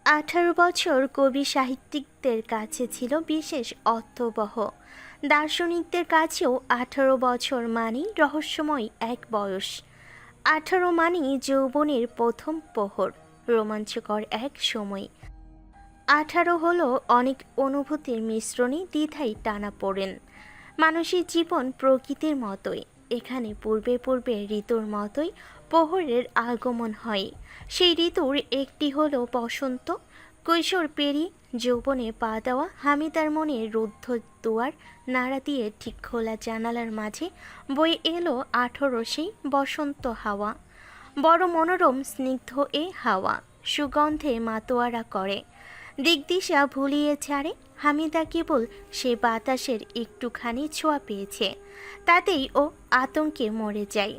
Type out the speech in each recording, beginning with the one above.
18 বছর কবি সাহিত্যিকদের কাছে ছিল বিশেষ অর্থবহ। দার্শনিকদের কাছেও 18 বছর মানেই রহস্যময় এক বয়স। 18 মানেই যৌবনের প্রথম প্রহর, রোমাঞ্চকর এক সময়। 18 হলো অনেক অনুভূতির মিশ্রণে দ্বিধায় টানা পড়েন। মানুষের জীবন প্রকৃতির মতোই, এখানে পূর্বে পূর্বে ঋতুর মতোই প্রহরের আগমন হয়। সেই ঋতুর একটি হলো বসন্ত। কৈশোর পেরিয়ে যৌবনে পা দেওয়া হামিদার মনে রুদ্ধ দুয়ার নাড়া দিয়ে ঠিক খোলা জানালার মাঝে বয়ে এলো 18 সেই বসন্ত হাওয়া। বড় মনোরম স্নিগ্ধ এ হাওয়া সুগন্ধে মাতোয়ারা করে, দিকদিশা ভুলিয়ে ছাড়ে। হামিদা কেবল সে বাতাসের একটুখানি ছোঁয়া পেয়েছে, তাতেই ও আতঙ্কে মরে যায়।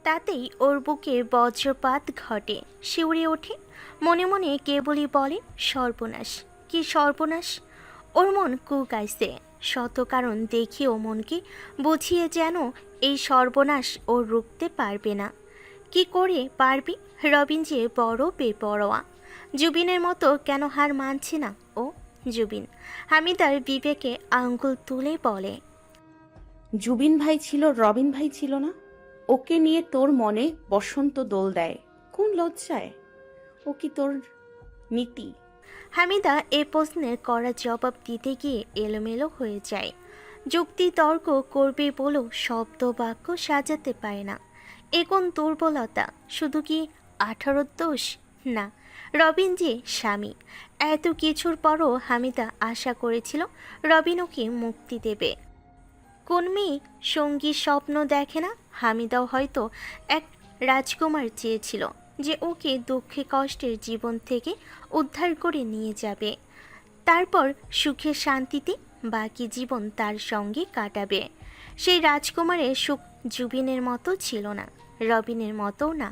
তাতেই ওর বুকে বজ্রপাত ঘটে, শিউরে ওঠে। মনে মনে কেবলই বলে, সর্বনাশ, কি সর্বনাশ। ওর মন কুকাইছে, শত কারণ দেখিও মনকে বুঝিয়ে যেন এই সর্বনাশ ও রুখতে পারবে না। কি করে পারবি? রবিন যে বড় বেপরোয়া। জুবিনের মতো কেন হার মানছে না ও? জুবিন হামিদার বিবেকে আঙ্গুল তুলে বলে, জুবিন ভাই ছিল, রবিন ভাই ছিল না? ওকে নিয়ে তোর মনে বসন্ত দোল দেয় কোন লজ্জায়? ও কি তোর নীতি? হামিদা এ প্রশ্নের কড়া জবাব দিতে গিয়ে এলোমেলো হয়ে যায়। যুক্তি তর্ক করবে বলো শব্দ বাক্য সাজাতে পারে না। এ কোন দুর্বলতা? শুধু কি 18 দোষ? না, রবিন যে স্বামী। এত কিছুর পরও হামিদা আশা করেছিল রবিন ওকে মুক্তি দেবে। কোন মেয়ে সঙ্গীর স্বপ্ন দেখে না? হামিদাও হয়তো এক রাজকুমার চেয়েছিল, যে ওকে দুঃখে কষ্টের জীবন থেকে উদ্ধার করে নিয়ে যাবে, তারপর সুখে শান্তিতে বাকি জীবন তার সঙ্গে কাটাবে। সেই রাজকুমারের সুখ জুবিনের মতো ছিল না, রবিনের মতো না।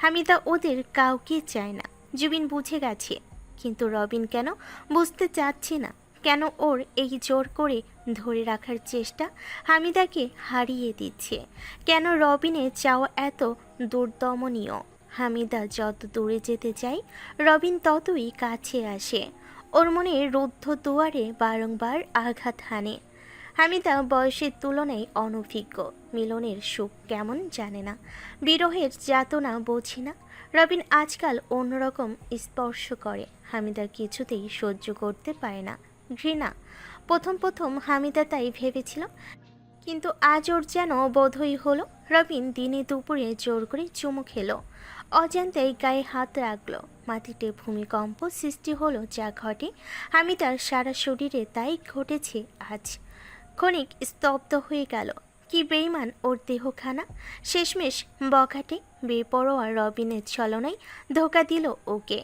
হামিদা ওদের কাউকে চায় না, জুবিন বুঝে গেছে। কিন্তু রবিন কেন বুঝতে চাচ্ছে না? কেন ওর এই জোর করে ধরে রাখার চেষ্টা হামিদাকে হারিয়ে দিচ্ছে? কেন রবিনের চাওয়া এত দুর্দমনীয়? হামিদা যত দূরে যেতে চায়, রবিন ততই কাছে আসে। ওর মনে রুদ্ধ দুয়ারে বারংবার আঘাত হানে। হামিদা বয়সের তুলনায় অনভিজ্ঞ, মিলনের সুখ কেমন জানে না, বিরহের যাতনা বোঝে না। রবিন আজকাল অন্যরকম স্পর্শ করে, হামিদা কিছুতেই সহ্য করতে পারে না। ঘৃণা। প্রথম প্রথম হামিদা তাই ভেবেছিল, কিন্তু আজ ওর যেন বোধই হলো। রবিন দিনে দুপুরে জোর করে চুমু খেলো, অজান্তেই গায়ে হাত রাখলো। মাটিতে ভূমিকম্প সৃষ্টি হলো, যা ঘটে হামিদার সারা শরীরে তাই ঘটেছে আজ। ক্ষণিক স্তব্ধ হয়ে গেল। কি বেইমান ওর দেহখানা! শেষমেশ বখাটে বেপরোয়া রবিনের ছলনায় ধোকা দিল ওকে।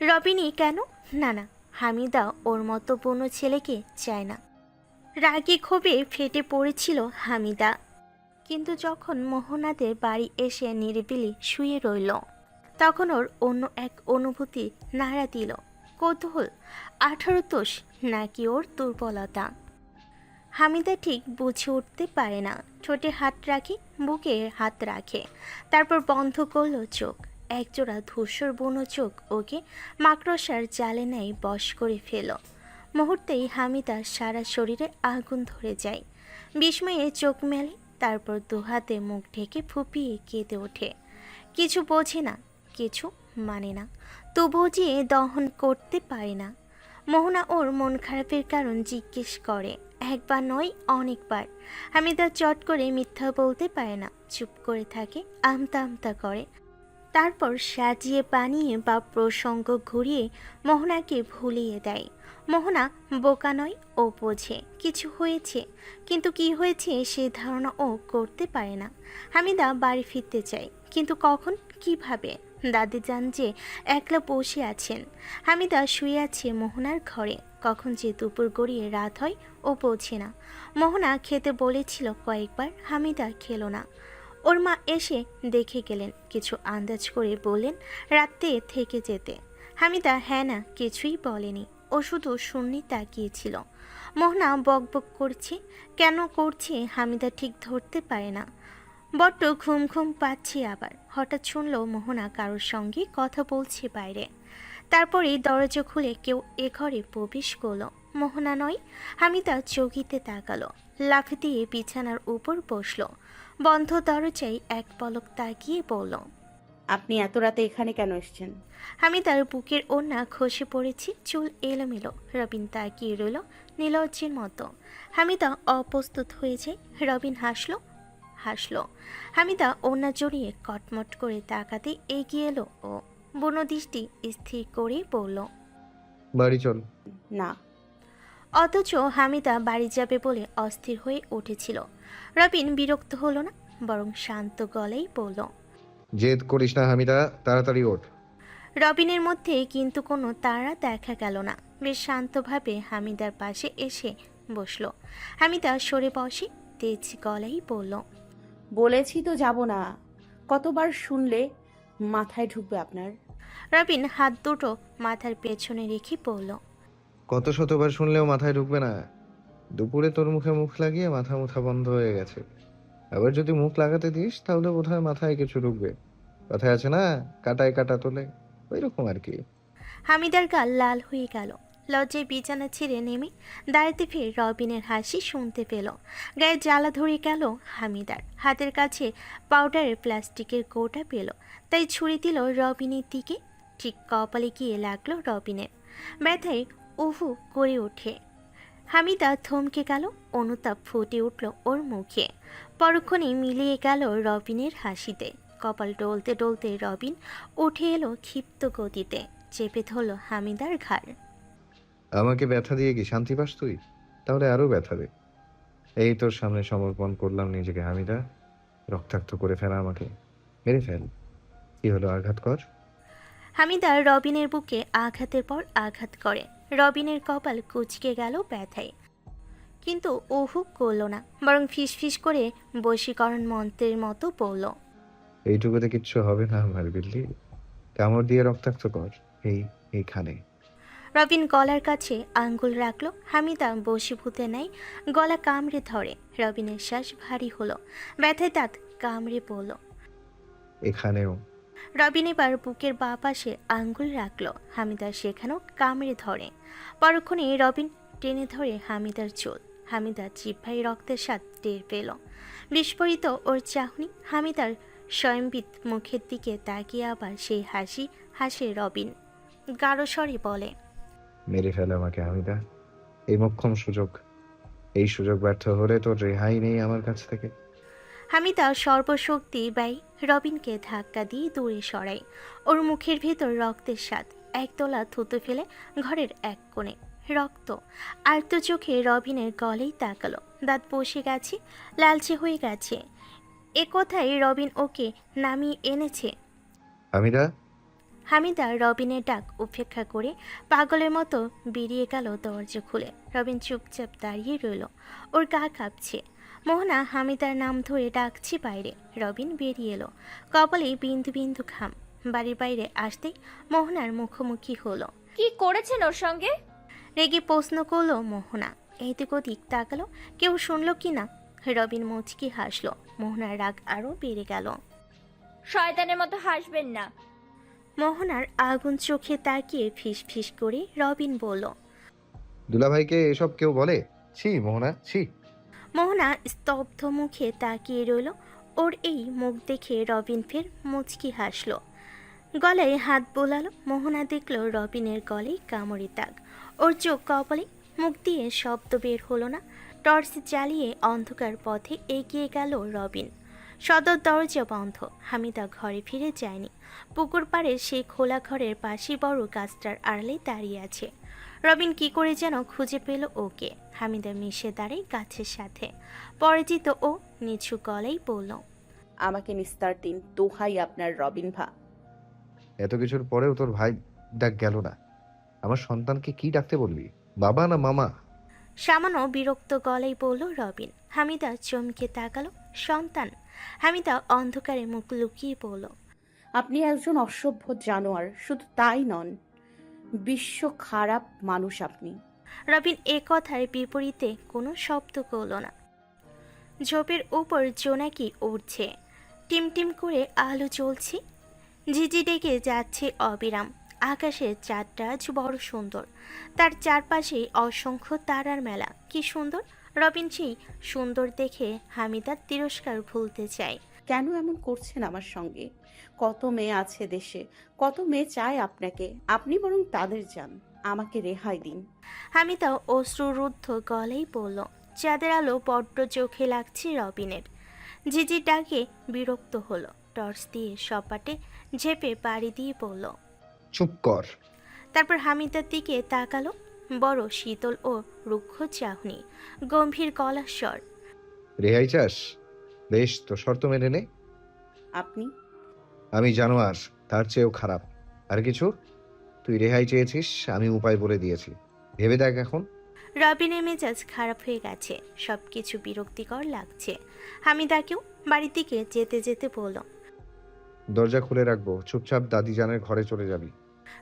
রবিনই কেন? না না, হামিদা ওর মতো বুনো ছেলেকে চায় না। রাগে ক্ষোভে ফেটে পড়েছিল হামিদা। কিন্তু যখন মোহনাদের বাড়ি এসে নিরিবিলি শুয়ে রইল, তখন ওর অন্য এক অনুভূতি নাড়া দিল। কৌতূহল, 18 দোষ নাকি ওর দুর্বলতা? হামিদা ঠিক বুঝে উঠতে পারে না। ঠোঁটে হাত রাখে, বুকে হাত রাখে, তারপর বন্ধ করলো চোখ। একজোড়া ধূসর বুনো চোখ ওকে মাকড়সার জালে নেয় বশ করে ফেল। মুহূর্তেই হামিদা সারা শরীরে আগুন ধরে যায়। বিস্ময়ে চোখ মেলে, তারপর দুহাতে মুখ ঢেকে ফুপিয়ে কেঁদে ওঠে। কিছু বোঝে না, কিছু মানে না, তবুও যে দহন করতে পারে না। মোহনা ওর মন খারাপের কারণ জিজ্ঞেস করে, একবার নয় অনেকবার। হামিদা চট করে মিথ্যা বলতে পারে না, চুপ করে থাকে, আমতা আমতা করে। তারপর সাজিয়ে বানিয়ে বা প্রসঙ্গ ঘুরিয়ে মোহনাকে ভুলিয়ে দেয়। মোহনা বোকা নয়, ও বোঝে কিছু হয়েছে, কিন্তু কি হয়েছে সে ধারণা ও করতে পারে না। হামিদা বাড়ি ফিরতে চায়, কিন্তু কখন, কিভাবে? দাদি যান যে একলা বসে আছেন, হামিদা শুয়ে আছে মোহনার ঘরে। কখন যে দুপুর গড়িয়ে রাত হয় ও বোঝে না। মোহনা খেতে বলেছিল কয়েকবার, হামিদা খেলো না। ওর মা এসে দেখে গেলেন, কিছু আন্দাজ করে বললেন রাতে থেকে যেতে। হামিদা হ্যাঁ না কিছুই বলেনি, ও শুধু শূন্যে তাকিয়েছিল। মোহনা বকবক করছে, কেন করছে হামিদা ঠিক ধরতে পারে না। বড্ড ঘুম ঘুম পাচ্ছে। আবার হঠাৎ শুনল মোহনা কারোর সঙ্গে কথা বলছে বাইরে। তারপরেই দরজা খুলে কেউ এ ঘরে প্রবেশ করলো। মোহনা নয়, হামিদা চৌকিতে তাকালো, লাফ দিয়ে বিছানার উপর বসলো। বন্ধ দরজায় এক পলক তাকিয়ে বলল, আপনি এত রাতে এখানে কেন এসেছেন? হামিদার বুকের ওড়না খসে পড়েছে, চুল এলোমেলো। রবিন তাকিয়ে রইল নীলজ্জের মতো। হামিদা অপ্রস্তুত হয়ে যায়। রবিন হাসলো। হামিদা ওড়না জড়িয়ে কটমট করে তাকাতে এগিয়ে এলো ও বুনো দৃষ্টি স্থির করে বলল, বাড়ি চল। না। অথচ হামিদা বাড়ি যাবে বলে অস্থির হয়ে উঠেছিল। রবিন বিরক্ত হলো না, বরং শান্ত গলায় বলল, জেদ করিস না হামিদা, তাড়াতাড়ি ওঠ। রবিনের মধ্যে কিন্তু কোনো তাড়া দেখা গেল না। বেশ শান্তভাবে হামিদার পাশে এসে বসলো। হামিদা সরে বসে তেজ গলায় বলল, বলেছি তো যাব না। কতবার শুনলে মাথায় ঢুকবে আপনার? রবিন হাত দুটো মাথার পেছনে রেখে বলল, কত শতবার শুনলেও মাথায় ঢুকবে না। দুপুরে তোর মুখে মুখ লাগিয়ে মাথা মুথা বন্ধ হয়ে গেছে। আবার যদি মুখ লাগাতে দিস তাহলে বোধহয় মাথায় কিছু ঢুকবে। কথায় আছে না, কাটায় কাটা তোলে, ওই রকম আর কি। হামিদার গাল লাল হয়ে গেল। লজ্জায় বিছানা ছেড়ে নেমে দাঁড়াতে ফিরে রবিনের হাসি শুনতে পেল। গায়ে জ্বালা ধরে গেল হামিদার। হাতের কাছে পাউডারের প্লাস্টিকের কৌটা পেল, তাই ছুরি দিল রবিনের দিকে। ঠিক কপালে গিয়ে লাগলো রবিনের। ব্যথায় উহু করে ওঠে। হামিদা থমকে গেল, অনুতাপ ফুটে উঠল ওর মুখে। পরক্ষণে মিলিয়ে গেল রবিনের হাসিতে। কপাল ডলতে ডলতে রবিন উঠে এলো ক্ষিপ্ত গতিতে, চেপে ধরল হামিদার ঘাড়। আমাকে ব্যথা দিয়ে কি শান্তি পাস তুই? তাহলে আরো ব্যথা দে। এই তোর সামনে সমর্পণ করলাম নিজেকে হামিদা। রক্তাক্ত করে ফেলা আমাকে, মেরে ফেল। কি হলো, আঘাত কর। হামিদা রবিনের বুকে আঘাতের পর আঘাত করে। রবিনের কপাল কুঁচকে গেল ব্যথায়, কিন্তু ওহু করল না, বরং ফিসফিস করে বশীকরণ মন্ত্রের মতো বলল, এইটুকুতে কিচ্ছু হবে না আমার বিল্লি। কামড় দিয়ে রক্তাক্ত কর, এইখানে। রবিন গলার কাছে আঙ্গুল রাখলো। হামিদা বশীভূতে নেয় গলা কামড়ে ধরে। রবিনের শ্বাস ভারী হলো, ব্যথায় দাঁত কামড়ে পড়ল। এখানেও। রবিন এবার বুকের বাঁ পাশে আঙ্গুল রাখলো। হামিদার সেখানেও কামড়ে ধরে। পরক্ষণে রবিন টেনে ধরে হামিদার চুল। হামিদার জিহ্বায় রক্তের স্বাদ টের পেল। বিস্ফোরিত ওর চাহনি। হামিদার স্বয়ংবিত মুখের দিকে তাকিয়ে আবার সেই হাসি হাসে রবিন। গাঢ় স্বরে বলে, মেরে ফেল আমাকে হামিদা, এই মোক্ষম সুযোগ। এই সুযোগ ব্যর্থ হলে তোর রেহাই নেই আমার কাছ থেকে। হামিদা সর্বশক্তি ব্যয় রবিনকে ধাক্কা দিয়ে দূরে সরায়। ওর মুখের ভেতর রক্তের স্বাদ। একতলা থুতু ফেলে ঘরের এক কোণে রক্ত। আর্ত চোখে রবিনের গলেই তাকালো। দাঁত বসে গেছে, লালচে হয়ে গেছে। এ কথায় রবিন ওকে নামিয়ে এনেছে। হামিদা। হামিদা রবিনের ডাক উপেক্ষা করে পাগলের মতো বেরিয়ে গেল দরজা খুলে। রবিন চুপচাপ দাঁড়িয়ে রইল, ওর গা কাঁপছে। মোহনা হামিদার নাম ধরে ডাকছে বাইরে। রবিন বেরিয়ে এলো, কপালে বিন্দু বিন্দু ঘাম। বাড়ির বাইরে আসতেই মোহনার মুখোমুখি হলো। কি করেছেন ওর সঙ্গে? রেগে প্রশ্ন করলো মোহনা। এদিক ওদিক তাকালো, কেউ শুনলো কি না। রবিন মুচকি হাসলো। মোহনার রাগ আরও বেড়ে গেল। শয়তানের মতো হাসবেন না। মোহনার আগুন চোখে তাকিয়ে ফিস ফিস করে রবিন বলল, দুলাভাইকে এসব কেউ বলে? ছি মোহনা, ছি। মোহনা স্তব্ধ মুখে তাকিয়ে রইল। ওর এই মুখ দেখে রবিন ফের মুচকি হাসলো, গলায় হাত বোলালো। মোহনা দেখল রবিনের গলায় কামড়ে দাগ। ওর চোখ কপালে, মুখ দিয়ে শব্দ বের হলো না। টর্চ জ্বালিয়ে অন্ধকার পথে এগিয়ে গেল রবিন। সদর দরজা বন্ধ। হামিদা ঘরে ফিরে যায়নি। পুকুর পাড়ে সেই খোলা ঘরের পাশে বড় গাছটার আড়ালে দাঁড়িয়ে আছে। রবিন কি করে যেন খুঁজে পেল ওকে। হামিদা মিশে দাঁড়ায় গাছের সাথে। পরিচিত ও নিচু গলায় বলল, আমাকে নিস্তার দিন, দোহাই আপনার রবিন ভা। এত কিছুর পরেও তোর ভাই ডাক গেল না। আমার সন্তানকে কি ডাকতে বললি, বাবা না মামা? সামান্য বিরক্ত গলায় বলল রবিন। হামিদা চমকে তাকালো। সন্তান? হামিদা অন্ধকারে মুখ লুকিয়ে বলল, আপনি একজন অসভ্য জানোয়ার, শুধু তাই নন, বিশ্ব খারাপ মানুষ আপনি। রবিন এ কথার বিপরীতে কোনো শব্দ করল না। ঝোপের উপর জোনাকি উড়ছে, টিমটিম করে আলো জ্বলছে, ঝিঝি ডেকে যাচ্ছে অবিরাম। আকাশের চাঁদটা আজ বড় সুন্দর, তার চারপাশে অসংখ্য তারার মেলা। কি সুন্দর! রবিন সেই সুন্দর দেখে হামিদার তিরস্কার ভুলতে চায়। কেন এমন করছেন আমার সঙ্গে? কত মেয়ে আছে দেশে, কত মেয়ে চায় আপনাকে, আপনি বরং তাদের যান, আমাকে রেহাই দিন। হামিদা অশ্রুরুদ্ধ গলেই বলল। চাঁদের আলো বড্ড চোখে লাগছে রবিনের। ঝিঝির ডাকে বিরক্ত হলো, টর্চ দিয়ে সপাটে ঝেপে পাড়ি দিয়ে বলল। চুপ কর। তারপর হামিদার দিকে তাকালো, বড় শীতল ও রুক্ষ চাহনি, গম্ভীর গলার স্বর। রেহাই চাস? বেশ, তো শর্ত মেনে নে। আপনি? আমি জানোয়ার, তার চেয়েও খারাপ। আর কিছু? তুই রেহাই চেয়েছিস, আমি উপায় বলে দিয়েছি, ভেবে দেখ এখন। রবিনের মেজাজ খারাপ হয়ে গেছে, সবকিছু বিরক্তিকর লাগছে। হামিদাকেও বাড়ির দিকে যেতে যেতে বলল। দরজা খুলে রাখবো, চুপচাপ দাদিজানের ঘরে চলে যাবি।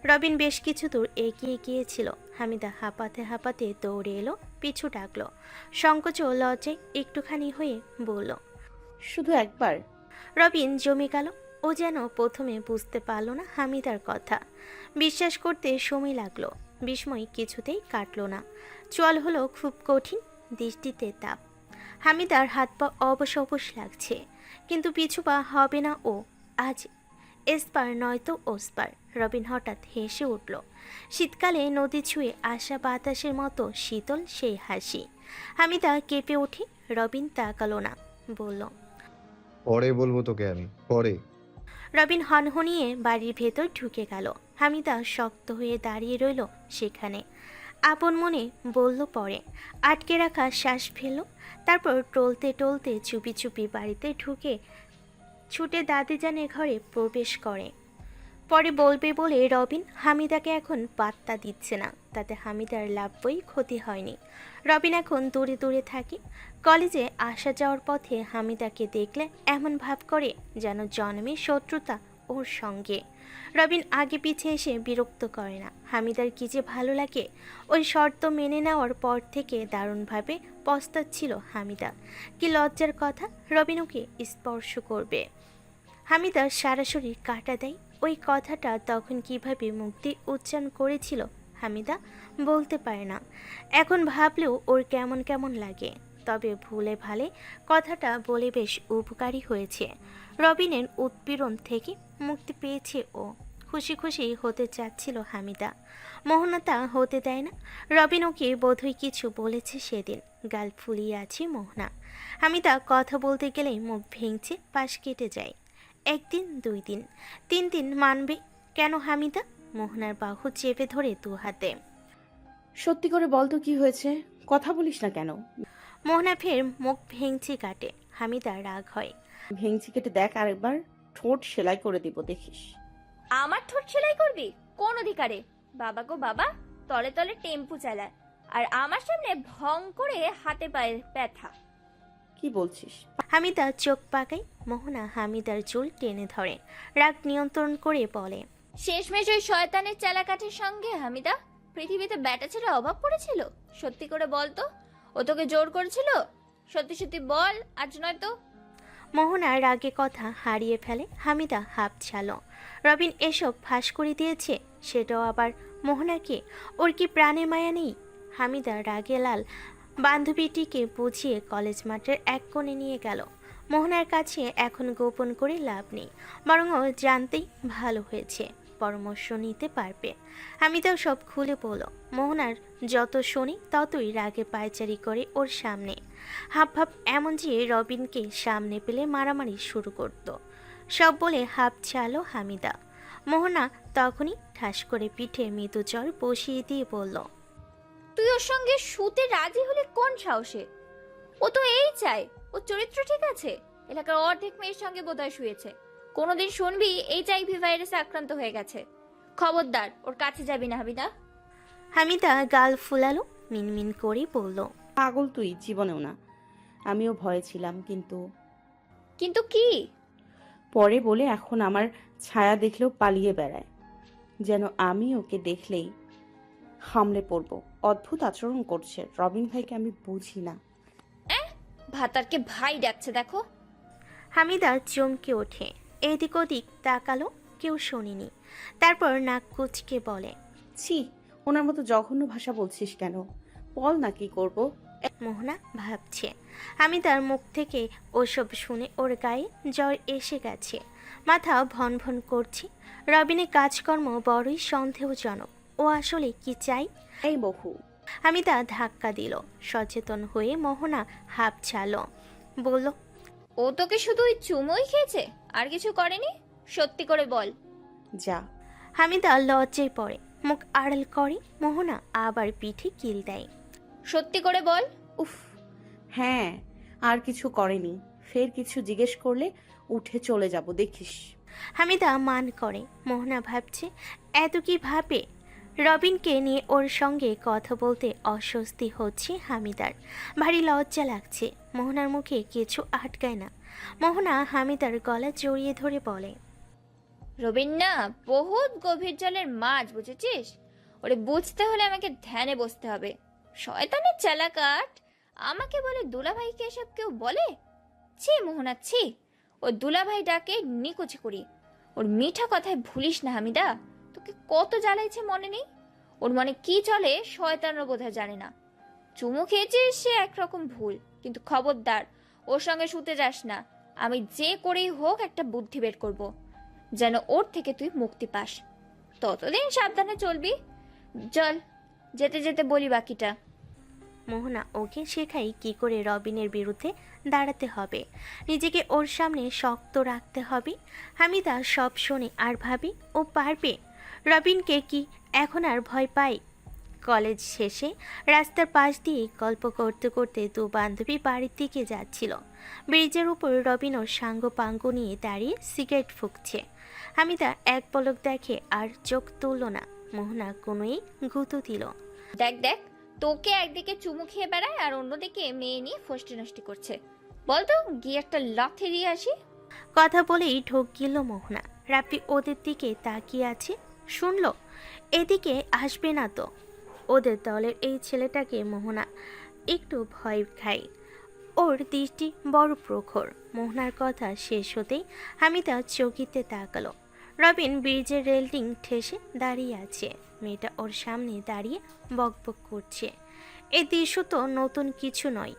রবিন বেশ কিছু দূর এগিয়ে গিয়েছিল। হামিদা হাঁপাতে হাঁপাতে দৌড়ে এলো, পিছু ডাকলো। সংকোচ ও লজ্জায় একটুখানি হয়ে বলল। শুধু একবার। রবিন জমে গেল। ও যেন প্রথমে বুঝতে পারল না হামিদার কথা। বিশ্বাস করতে সময় লাগলো, বিস্ময় কিছুতেই কাটলো না। চল হলো খুব কঠিন, দৃষ্টিতে তাপ। হামিদার হাত পা অবশ অবশ লাগছে, কিন্তু পিছু পা হবে না ও আজ। এসপার নয়তো ওসপার। রবিন হঠাৎ হেসে উঠল। শীতকালে নদী ছুঁয়ে আসা বাতাসের মতো শীতল সেই হাসি। হামিদা কেঁপে উঠে। রবিন তাকালো না, বলল। পরে বলবো তোকে আমি, পরে। রবিন হনহনিয়ে বাড়ির ভেতর ঢুকে গেল। হামিদা শক্ত হয়ে দাঁড়িয়ে রইল সেখানে। আপন মনে বলল পরে, আটকে রাখা শ্বাস ফেলল। তারপর টলতে টলতে চুপি চুপি বাড়িতে ঢুকে ছুটে দাদিজানের ঘরে প্রবেশ করে। পরে বলবে বলে রবিন হামিদাকে এখন পাত্তা দিচ্ছে না। তাতে হামিদার লাভই ক্ষতি হয়নি। রবিন এখন দূরে দূরে থাকে। কলেজে আসা যাওয়ার পথে হামিদাকে দেখলে এমন ভাব করে যেন জন্মের শত্রুতা ওর সঙ্গে। রবিন আগে পিছিয়ে এসে বিরক্ত করে না। হামিদার কি যে ভালো লাগে। ওই শর্ত মেনে নেওয়ার পর থেকে দারুণভাবে পস্তাচ্ছিল হামিদা। কি লজ্জার কথা, রবিন ওকে স্পর্শ করবে। হামিদার সারা শরীর কাটা দেয়। ওই কথাটা তখন কিভাবে মুখ দিয়ে উচ্চারণ করেছিল হামিদা বলতে পারে না। এখন ভাবলেও ওর কেমন কেমন লাগে। তবে ভুলে ভালে কথাটা বলে বেশ উপকারী হয়েছে। রবিনের উৎপীড়ন থেকে মুক্তি পেয়েছে ও। খুশি খুশি হতে চাচ্ছিল হামিদা। মোহনা তা হতে দেয় না। রবিন ওকে বোধহয় কিছু বলেছে সেদিন। গাল ফুলিয়ে আছে মোহনা। হামিদা কথা বলতে গেলেই মুখ ভেঙছে, পাশ কেটে যায়। একদিন, 2 দিন, 3 দিন মানবে কেন হামিদা? মোহনার বাহু চেপে ধরে 2 হাতে। সত্যি করে বল তো কি হয়েছে, কথা বলিস না কেন? মোহনা ফের মুখ ভেঙচি কাটে। হামিদা রাগ হয়। ভেঙচি কেটে দেখ আরেকবার, ঠোঁট সেলাই করে দিব দেখিস। আমার ঠোঁট সেলাই করবি? কোন অধিকারে? বাবা গো বাবা, তলে তলে টেম্পু চালায়, আর আমার সামনে ভং করে হাতে পায়ে ব্যথা। কি বলছিস? হামিদা চোখ পাকায়। মোহনা হামিদার চুল টেনে ধরে, রাগ নিয়ন্ত্রণ করে বলে। শেষমেশ ওই শয়তানের চালাকাঠির সঙ্গে হামিদা পৃথিবীতে ব্যাটা ছেলে অভাব পড়েছিল? সত্যি করে বল তো, ও তোকে জোর করেছিল? সত্যি সত্যি বল, আজ নয়তো। মোহনা রাগে কথা হারিয়ে ফেলে। হামিদা হাঁপ ছাল। রবিন এসব ফাঁস করে দিয়েছে, সেটাও আবার মোহনাকে। ওর কি প্রাণে মায়া নেই? হামিদা রাগে লাল বান্ধবীটিকে বুঝিয়ে কলেজ মাঠের এক কোণে নিয়ে গেল। মোহনার কাছে এখন গোপন করে লাভ নেই, বরং ও জানতেই ভালো হয়েছে, পরামর্শ নিতে পারবে। হামিদাও সব খুলে বলল। মোহনার যত শুনি ততই রাগে পায়চারি করে ওর সামনে। হাফ হাফ এমন যে রবিনকে সামনে পেলে মারামারি শুরু করত। সব বলে হাঁপ ছালো হামিদা। মোহনা তখনই ঠাস করে পিঠে মৃদু জ্বর বসিয়ে দিয়ে বলল। তুই ওর সঙ্গে শুতে রাজি হলে কোন সাহসে? ও তো এই চায়, ও চরিত্র ঠিক আছে। এলাকার অর্ধেক মেয়ের সঙ্গে বোধহয় শুয়েছে। কোনোদিন শুনবি এইচআইভি ভাইরাসে আক্রান্ত হয়ে গেছে। খবরদার, ওর কাছে যাবি না হামিদা। হামিদা গাল ফুলালো, মিনমিন করে বলল। পাগল তুই, জীবনেও না। আমিও ভয়ে ছিলাম, কিন্তু কিন্তু কি? পরে বলে এখন আমার ছায়া দেখলেও পালিয়ে বেড়ায়, যেন আমি ওকে দেখলেই হামলে পড়ব। অদ্ভুত আচরণ করছে। রবিন ভাইকে আমি বুঝি না। ভাতারকে ভাই ডাকছে দেখো। হামিদা চমকে ওঠে, এদিক ওদিক তাকালো, কেউ শোনেনি। তারপর নাক কুচকে বলে, ছি, ওনার মতো জঘন্য ভাষা বলছিস কেন? বল না কি করব। মোহনা ভাবছে। আমি তার মুখ থেকে ওসব শুনে ওর গায়ে জ্বর এসে গেছে, মাথা ভন ভন করছে। রবিনের কাজকর্ম বড়ই সন্দেহজনক। ও আসলে কি চাই? এই বহু, আমি তা ধাক্কা দিল। সচেতন হয়ে মোহনা হাঁপ ছাড়ল, বলল, ও তোকে শুধু ওই চুমোই খেয়েছে, আর কিছু করেনি? সত্যি করে বল। যা। হামিদা লজ্জায় পড়ে, মুখ আড়াল করে। মোহনা আবার পিঠে কিল দেয়। সত্যি করে বল। উফ, হ্যাঁ, আর কিছু করেনি। ফের কিছু জিজ্ঞেস করলে উঠে চলে যাব, দেখিস। হামিদা মান করে। মোহনা ভাবছে, এত কি ভাবে? রবিনকে নিয়ে ওর সঙ্গে কথা বলতে অস্বস্তি হচ্ছে হামিদার। ভারী লজ্জা লাগছে। মোহনার মুখে কিছু আটকায় না। মোহনা হামিদার গলা জড়িয়ে ধরে বলে, রবিন না বহুত গভীর জলের মাছ, বুঝেছিস? ওরে বুঝতে হলে আমাকে ধ্যানে বসতে হবে। শয়তানের চালাকাট আমাকে বলে দুলাভাইকে এসব কেউ বলে? ছি মোহনা ছি। ও দুলাভাই ডাকে নিকুচি করি। ওর মিঠা কথায় ভুলিস না হামিদা। তোকে কত জ্বালাইছে মনে নেই? ওর মনে কি চলে শয়তানরা বোধহয় জানে না। চুমু খেয়েছিস সে একরকম ভুল, কিন্তু খবরদার ওর সঙ্গে শুতে যাস না। আমি যে করেই হোক একটা বুদ্ধি বের করব, যেন ওর থেকে তুই মুক্তি পাস। ততদিন সাবধানে চলবি। চল, যেতে যেতে বলি বাকিটা। মোহনা ওকে শেখাই কি করে রবিনের বিরুদ্ধে দাঁড়াতে হবে, নিজেকে ওর সামনে শক্ত রাখতে হবে। হামিদা সব শোনে আর ভাবি, ও পারবে। রবিনকে কি এখন আর ভয় পাই? কলেজ শেষে রাস্তার পাশ দিয়ে গল্প করতে করতে দু বান্ধবী বাড়ির দিকে যাচ্ছিল। ব্রিজের উপর রবিন ওর সাঙ্গ পাঙ্গ নিয়ে দাঁড়িয়ে সিগারেট ফুঁকছে। হামিদা এক পলক দেখে আর চোখ তুলল না। মোহনা কোনোই গুঁতো দিল। দেখ দেখ, তোকে একদিকে চুমু খেয়ে বেড়ায় আর অন্যদিকে মেয়ে নিয়ে ফষ্টি নষ্টি করছে। বলতো গিয়ে একটা লাথি দিয়ে আসি। কথা বলেই ঢোক গিল মোহনা। রাপি ওদের দিকে তাকিয়ে আছে, শুনল। এদিকে আসবে না তো। ওদের দলের এই ছেলেটাকে মোহনা একটু ভয় খায়। ওর দৃষ্টি বড় প্রখর। মোহনার কথা শেষ হতেই হামিদা চকিতে তাকালো। রবিন ব্রিজের রেলিং ঠেসে দাঁড়িয়ে আছে। মেয়েটা ওর সামনে দাঁড়িয়ে বকবক করছে। এই দৃশ্য তো নতুন কিছু নয়,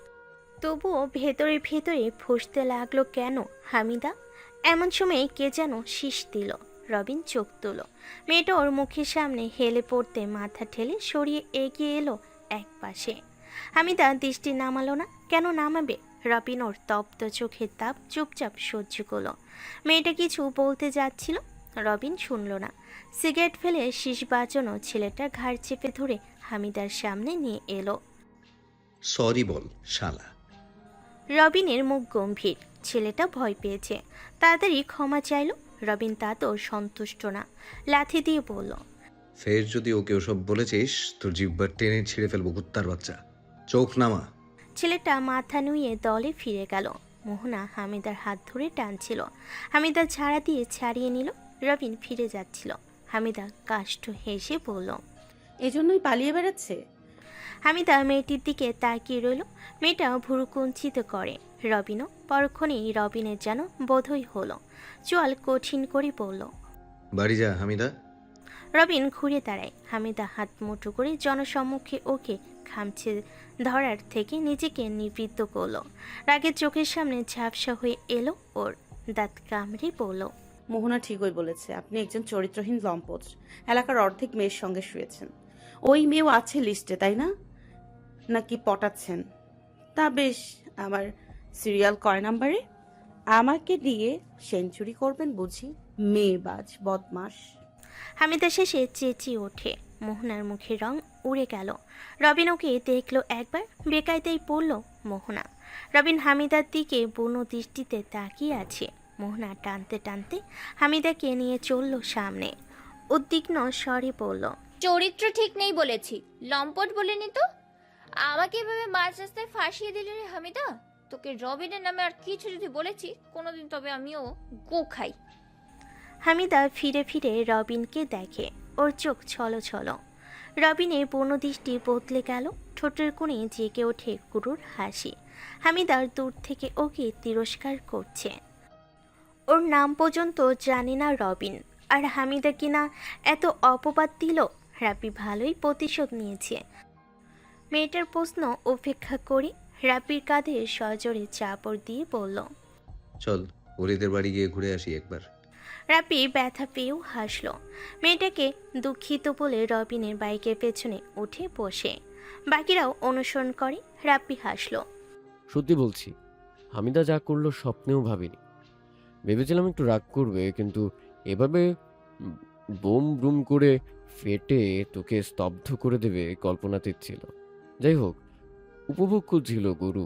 তবুও ভেতরে ভেতরে ফুঁসতে লাগলো কেন হামিদা? এমন সময় কে যেন শীষ দিল। রবিন চোখ তুল। মেয়েটা ওর মুখের সামনে হেলে পড়তে মাথা ঠেলে সরিয়ে এগিয়ে এলো এক পাশে। হামিদা দৃষ্টি নামালো না। কেন নামাবে? রবিন ওর তপ্ত চোখের তাপ চুপচাপ সহ্য করলো। মেয়েটা কিছু বলতে যাচ্ছিল, রবিন শুনল না। সিগারেট ফেলে শীষ বাজানো ছেলেটা ঘাড় চেপে ধরে হামিদার সামনে নিয়ে এলো। সরি বল শালা। রবিনের মুখ গম্ভীর। ছেলেটা ভয় পেয়েছে, তাড়াতাড়ি ক্ষমা চাইল। রবিন তা তো সন্তুষ্ট না, লাথি দিয়ে বলল, ফের যদি ওকে ওসব বলেছিস তোর জিহ্বা টেনে ছিঁড়ে ফেলবো কুত্তার বাচ্চা। চোখ নামা। ছেলেটা মাথা নুইয়ে দলে ফিরে গেল। মোহনা হামিদার হাত ধরে টানছিল। হামিদা ছাড়া দিয়ে ছাড়িয়ে নিল। রবিন ফিরে যাচ্ছিল। হামিদা কাষ্ঠ হেসে বলল, এজন্যই পালিয়ে বেড়াচ্ছে। হামিদা মেয়েটির দিকে তাকিয়ে রইল। মেয়েটা ভুরু কুঞ্চিত করে। রবিনও পরক্ষণেই রবিনের যেন বোধই হলো। চোয়াল কঠিন করে বলল, বাড়ি যা হামিদা। রবিন ঘুরে দাঁড়ায়। হামিদা হাত মুঠো করে জনসম্মুখে ওকে খামছে ধরার থেকে নিজেকে নিবৃত্ত করলো। রাগের চোখের সামনে ঝাপসা হয়ে এলো ওর। দাঁত কামড়ে বলল, মোহনা ঠিকই বলেছে, আপনি একজন চরিত্রহীন লম্পট। এলাকার অর্ধেক মেয়ের সঙ্গে শুয়েছেন। ওই মেয়েও আছে লিস্টে, তাই না? নাকি পটাচ্ছেন? তা বেশ, আমার সিরিয়াল কয় নাম্বারে? আমাকে দিয়ে সেঞ্চুরি করবেন বুঝি? মেয়েবাজ বদমাস। হামিদা শেষে চেঁচিয়ে ওঠে। মোহনার মুখের রং উড়ে গেল। রবিন ওকে দেখলো একবার, বেকায়দায় পড়ল মোহনা। রবিন হামিদার দিকে বুনো দৃষ্টিতে তাকিয়ে আছে। মোহনা টানতে টানতে হামিদাকে নিয়ে চলল সামনে। উদ্বিগ্ন স্বরে বলল, চরিত্র ঠিক নেই বলেছি, লম্পট বলিনি তো। আমাকে এভাবে মাঝ রাস্তায় ফাঁসিয়ে দিলি রে হামিদা। তোকে রবিনের নামে আর কিছু যদি বলেছি কোনোদিন, তবে আমিও গো খাই। হামিদা ফিরে ফিরে রবিনকে দেখে। ওর চোখ ছলো ছলো। রবিনের বনদৃষ্টি বদলে গেল। ঠোঁটের কোণে জেগে ওঠে ক্রূর হাসি। হামিদার দূর থেকে ওকে তিরস্কার করছে। ওর নাম পর্যন্ত জানে না রবিন, আর হামিদা কিনা এত অপবাদ দিল। রাব্বি ভালোই প্রতিশোধ নিয়েছে। মেয়েটার প্রশ্ন উপেক্ষা করে রাব্বির কাঁধে সজোরে চাপড় দিয়ে বলল। চল ওরিদের বাড়ি গিয়ে ঘুরে আসি একবার। রাব্বি ব্যথা পেয়েও হাসল। মেয়েটাকে দুঃখিত বলে রবিনের বাইকের পেছনে উঠে বসে। বাকিরাও অনুসরণ করে। রাব্বি হাসল। সত্যি বলছি, হামিদা যা করলো স্বপ্নেও ভাবিনি। ভেবেছিলাম একটু রাগ করবে, কিন্তু এভাবে বোম ব্রুম করে ফেটে তোকে স্তব্ধ করে দেবে কল্পনাতীত ছিল। যাই হোক, উপভোগ্য ছিল গুরু।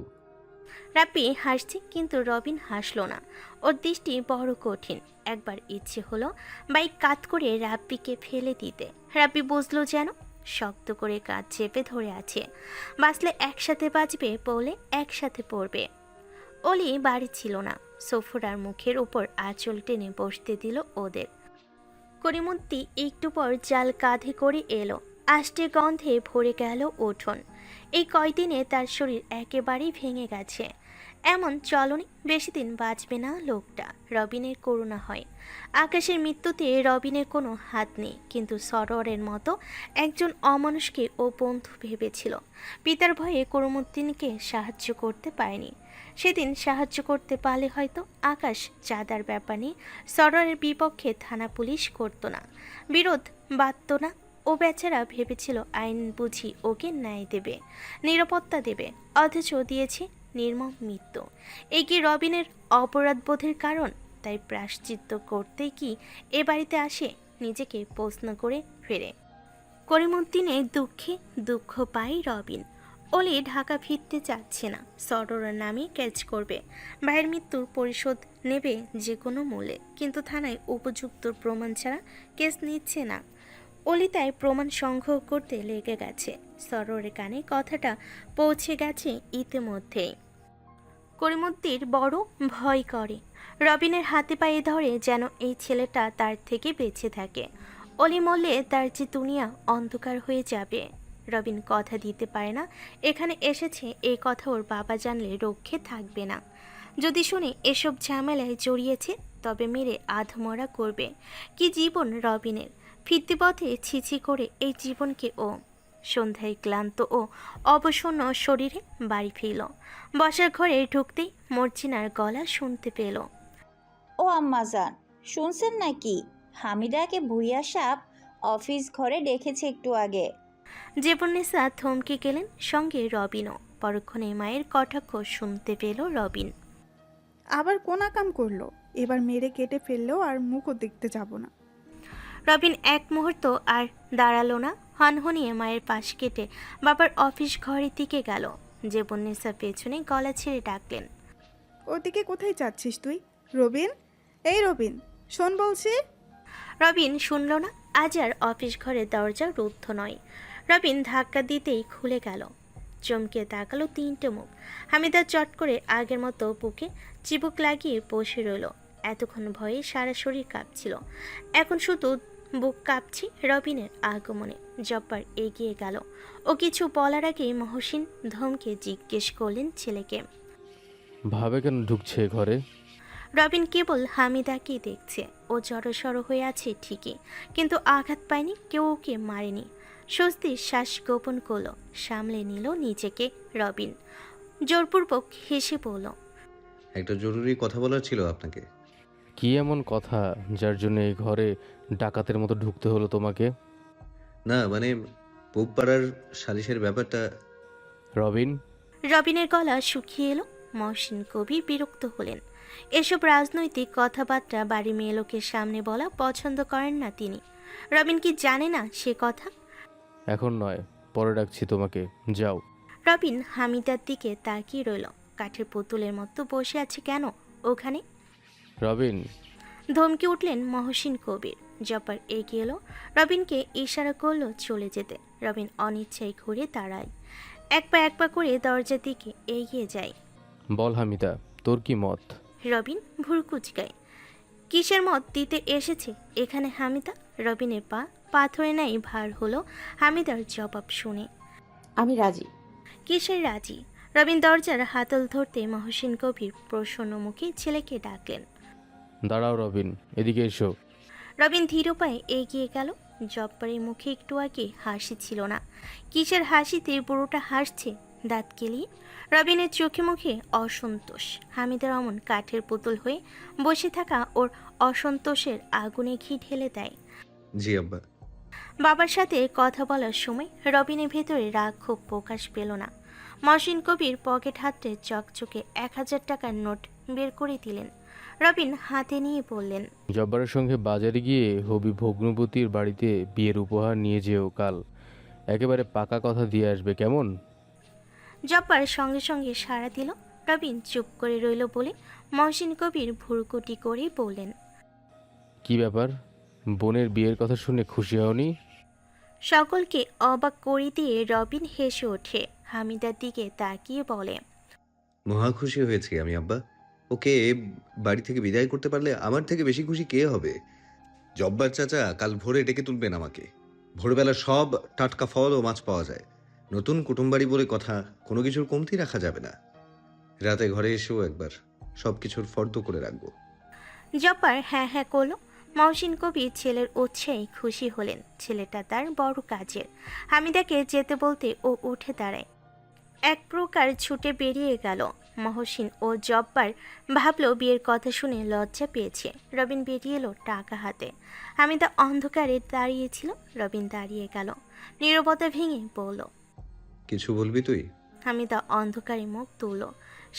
রাব্বি হাসছে, কিন্তু রবিন হাসল না। ওর দৃষ্টি বড় কঠিন। একবার ইচ্ছে হলো বাইক কাত করে রাব্বিকে ফেলে দিতে। রাব্বি বুঝলো যেন শক্ত করে কাঁধ চেপে ধরে আছে। বাঁচলে একসাথে বাঁচবে, পড়লে একসাথে পড়বে। অলি বাড়ি ছিল না। সোফরার মুখের উপর আঁচল টেনে বসতে দিল ওদের। করিমুদ্দি একটু পর জাল কাঁধে করে এলো। আষ্টে গন্ধে ভরে গেল উঠোন। এই কয়দিনে তার শরীর একেবারেই ভেঙে গেছে। এমন চলনে বেশি দিন বাঁচবে না লোকটা। রবিনের করুণা হয়। আকাশের মৃত্যুতে রবিনের কোনো হাত নেই, কিন্তু সরোয়ারের মতো একজন অমানুষকে ও বন্ধু ভেবেছিল। পিতার ভয়ে করিমুদ্দিনকে সাহায্য করতে পারেনি। সেদিন সাহায্য করতে পারলে হয়তো আকাশ চাঁদার ব্যাপার নিয়ে সরোয়ারের বিপক্ষে থানা পুলিশ করতো না, বিরোধ বাঁধত না। ও বেচারা ভেবেছিল আইন বুঝি ওকে ন্যায় দেবে, নিরাপত্তা দেবে, অথচ দিয়েছে নির্মম মৃত্যু। এই কি রবিনের অপরাধবোধের কারণ? তাই প্রায়শ্চিত্ত করতে কি এ বাড়িতে আসে? নিজেকে প্রশ্ন করে ফেরে। করিমুদ্দিনের দুঃখে দুঃখ পায় রবিন। অলি ঢাকা ফিরতে চাচ্ছে না। সরোয়ার নামে ক্যাচ করবে, ভাইয়ের মৃত্যুর পরিশোধ নেবে যে কোনো মূল্যে, কিন্তু থানায় উপযুক্ত প্রমাণ ছাড়া কেস নিচ্ছে না। অলি তাই প্রমাণ সংগ্রহ করতে লেগে গেছে। সরোয়ারের কানে কথাটা পৌঁছে গেছে ইতিমধ্যেই। করিমুদ্দির বড় ভয় করে। রবিনের হাতে পায়ে ধরে যেন এই ছেলেটা তার থেকে বেঁচে থাকে। অলি মরলে তার যে দুনিয়া অন্ধকার হয়ে যাবে। রবিন কথা দিতে পারে না এখানে এসেছে, এই কথা ওর বাবা জানলে রক্ষে থাকবে না। যদি শুনে এসব ঝামেলায় জড়িয়েছে, তবে মেরে আধমরা করবে। কি জীবন রবিনের! ফিরতি পথে ছিছি করে এই জীবনকে ও। সন্ধ্যায় ক্লান্ত ও অবসন্ন শরীরে বাড়ি ফিরল। বসার ঘরে ঢুকতেই মর্জিনার গলা শুনতে পেল। ও আম্মাজান, শুনছেন নাকি? হামিদাকে ভুইয়া সাপ অফিস ঘরে ডেকেছে একটু আগে। জেবনেসা থমকে গেলেন, সঙ্গে রবিনও। পরক্ষণে মায়ের কটাক্ষ শুনতে পেল রবিন। আবার কোন আকাম করলো? এবার মেরে কেটে ফেললেও আর মুখও দেখতে যাব না। রবিন এক মুহূর্ত আর দাঁড়ালো না। হনহনিয়ে মায়ের পাশ কেটে বাবার অফিস ঘরের দিকে গেল। জেবনেসা পেছনে গলা ছেড়ে ডাকলেন। ওদিকে কোথায় যাচ্ছিস তুই? রবিন, এই রবিন, শোন বলছি। রবিন শুনল না। আজ আর অফিস ঘরের দরজা রুদ্ধ নয়। রবিন ধাক্কা দিতেই খুলে গেল। চমকে তাকালো তিনটে মুখ। হামিদা চট করে আগের মতো বুকে চিবুক লাগিয়ে বসে রইল। এতক্ষণ ভয়ে সারা শরীর কাঁপছিল, এখন শুধু বুক কাঁপছে রবিনের আগমনে। জব্বার এগিয়ে গেল। ও কিছু বলার আগেই মহসিন ধমকে জিজ্ঞেস করলেন ছেলেকে। ভাবে কেন ঢুকছে ঘরে? রবিন কেবল হামিদাকেই দেখছে। ও জড়সড় হয়ে আছে ঠিকই, কিন্তু আঘাত পায়নি, কেউ ওকে মারেনি। স্বস্তির শ্বাস গোপন করল, সামলে নিল নিজেকে রবিন। জোরপূর্বক হেসে বলল। একটা জরুরি কথা বলার ছিল আপনাকে। কি এমন কথা যার জন্য এই ঘরে ডাকাতের মতো ঢুকতে হলো তোমাকে? না মানে পূব পাড়ার সালিশের ব্যাপারটা। রবিন, রবিনের গলা শুকিয়ে এলো। মহসিন কবির বিরক্ত হলেন। এসব রাজনৈতিক কথাবার্তা বাড়ি মেয়ে লোকের সামনে বলা পছন্দ করেন না তিনি। রবিন কি জানে না সে কথা? এখন নয়, পরে ডাকছি তোমাকে, যাও। রবিন হামিদার দিকে তাকিয়ে রইল। কাঠের পুতুলের মতো বসে আছে কেন ওখানে? রবিন, ধমকে উঠলেন মহসিন কবির। জব্বার এগিয়ে এলো, রবিনকে ইশারা করলো চলে যেতে। রবিন অনিচ্ছায় ঘুরে দাঁড়ায়, এক পা করে দরজার দিকে এগিয়ে যায়। বল হামিদা, তোর কি মত? রবিন ভুরকুচকায়। কিসের মত দিতে এসেছে এখানে হামিদা? রবিনের পা পাথরে নাই ভার হলো হামিদার জবাব শুনে। আমি রাজি। কিসের রাজি? রবিন দরজার হাতল ধরতে মহসিন কবির প্রসন্ন মুখে ছেলেকে ডাকলেন। দাঁড়াও রবিন, এদিকে এসো। রবিন ধীর পায়ে এগিয়ে গেল। জব্বারের মুখে একটু আগে হাসি ছিল না, কিসের হাসিতে বুড়োটা হাসছে দাঁত কেলিয়ে। রবিনের চোখে মুখে অসন্তোষ। হামিদার অমন কাঠের পুতুল হয়ে বসে থাকা ওর অসন্তোষের আগুনে ঘি ঢেলে দেয়। জি আব্বা। বাবার সাথে কথা বলার সময় রবিনের ভেতরে রাগ খুব প্রকাশ পেল না। মহসিন কবির পকেট হাতে চকচকে 1000 টাকার নোট বের করে দিলেন। রবিন হাতে নিয়ে বললেন, জব্বারের সঙ্গে বাজারে গিয়ে হবি ভগ্নপতির বাড়িতে বিয়ের উপহার নিয়ে যেও কাল। একেবারে পাকা কথা দিয়ে আসবে, কেমন? জব্বার সঙ্গে সঙ্গে সাড়া দিল। রবিন চুপ করে রইল বলে মহসিন কবির ভুরকুটি করেই বললেন, কি ব্যাপার, বোনের বিয়ের কথা শুনে খুশি হওনি? সকলকে অবাক করে দিয়ে রবিন হেসে ওঠে। হামিদার দিকে তাকিয়ে বলে, মহা খুশি হয়েছি আমি আব্বা। ওকে বাড়ি থেকে বিদায় করতে পারলে আমার থেকে বেশি খুশি কে হবে? জব্বার চাচা কাল ভোরে ডেকে তুলবেন আমাকে। ভোরবেলা সব টাটকা ফল ও মাছ পাওয়া যায়। নতুন কুটুমবাড়ি বলে কথা, কোনো কিছুর কমতি রাখা যাবে না। রাতে ঘরে এসেও একবার সবকিছুর ফর্দ করে রাখবো। জব্বার হ্যাঁ হ্যাঁ করল। মহসিন কবির ছেলের উৎসাহে খুশি হলেন। ছেলেটা তার বড় কাজের। হামিদাকে যেতে বলতে ও উঠে দাঁড়ায়। এক প্রকার ছুটে বেরিয়ে গেল। মহসিন ও জব্বার ভাবলো বিয়ের কথা শুনে লজ্জা পেয়েছে। রবিন বেরিয়ে এলো টাকা হাতে। হামিদা অন্ধকারে দাঁড়িয়েছিল। রবিন দাঁড়িয়ে গেল, নীরবতা ভেঙে বলল, কিছু বলবি তুই? হামিদা অন্ধকারে মুখ তুলল।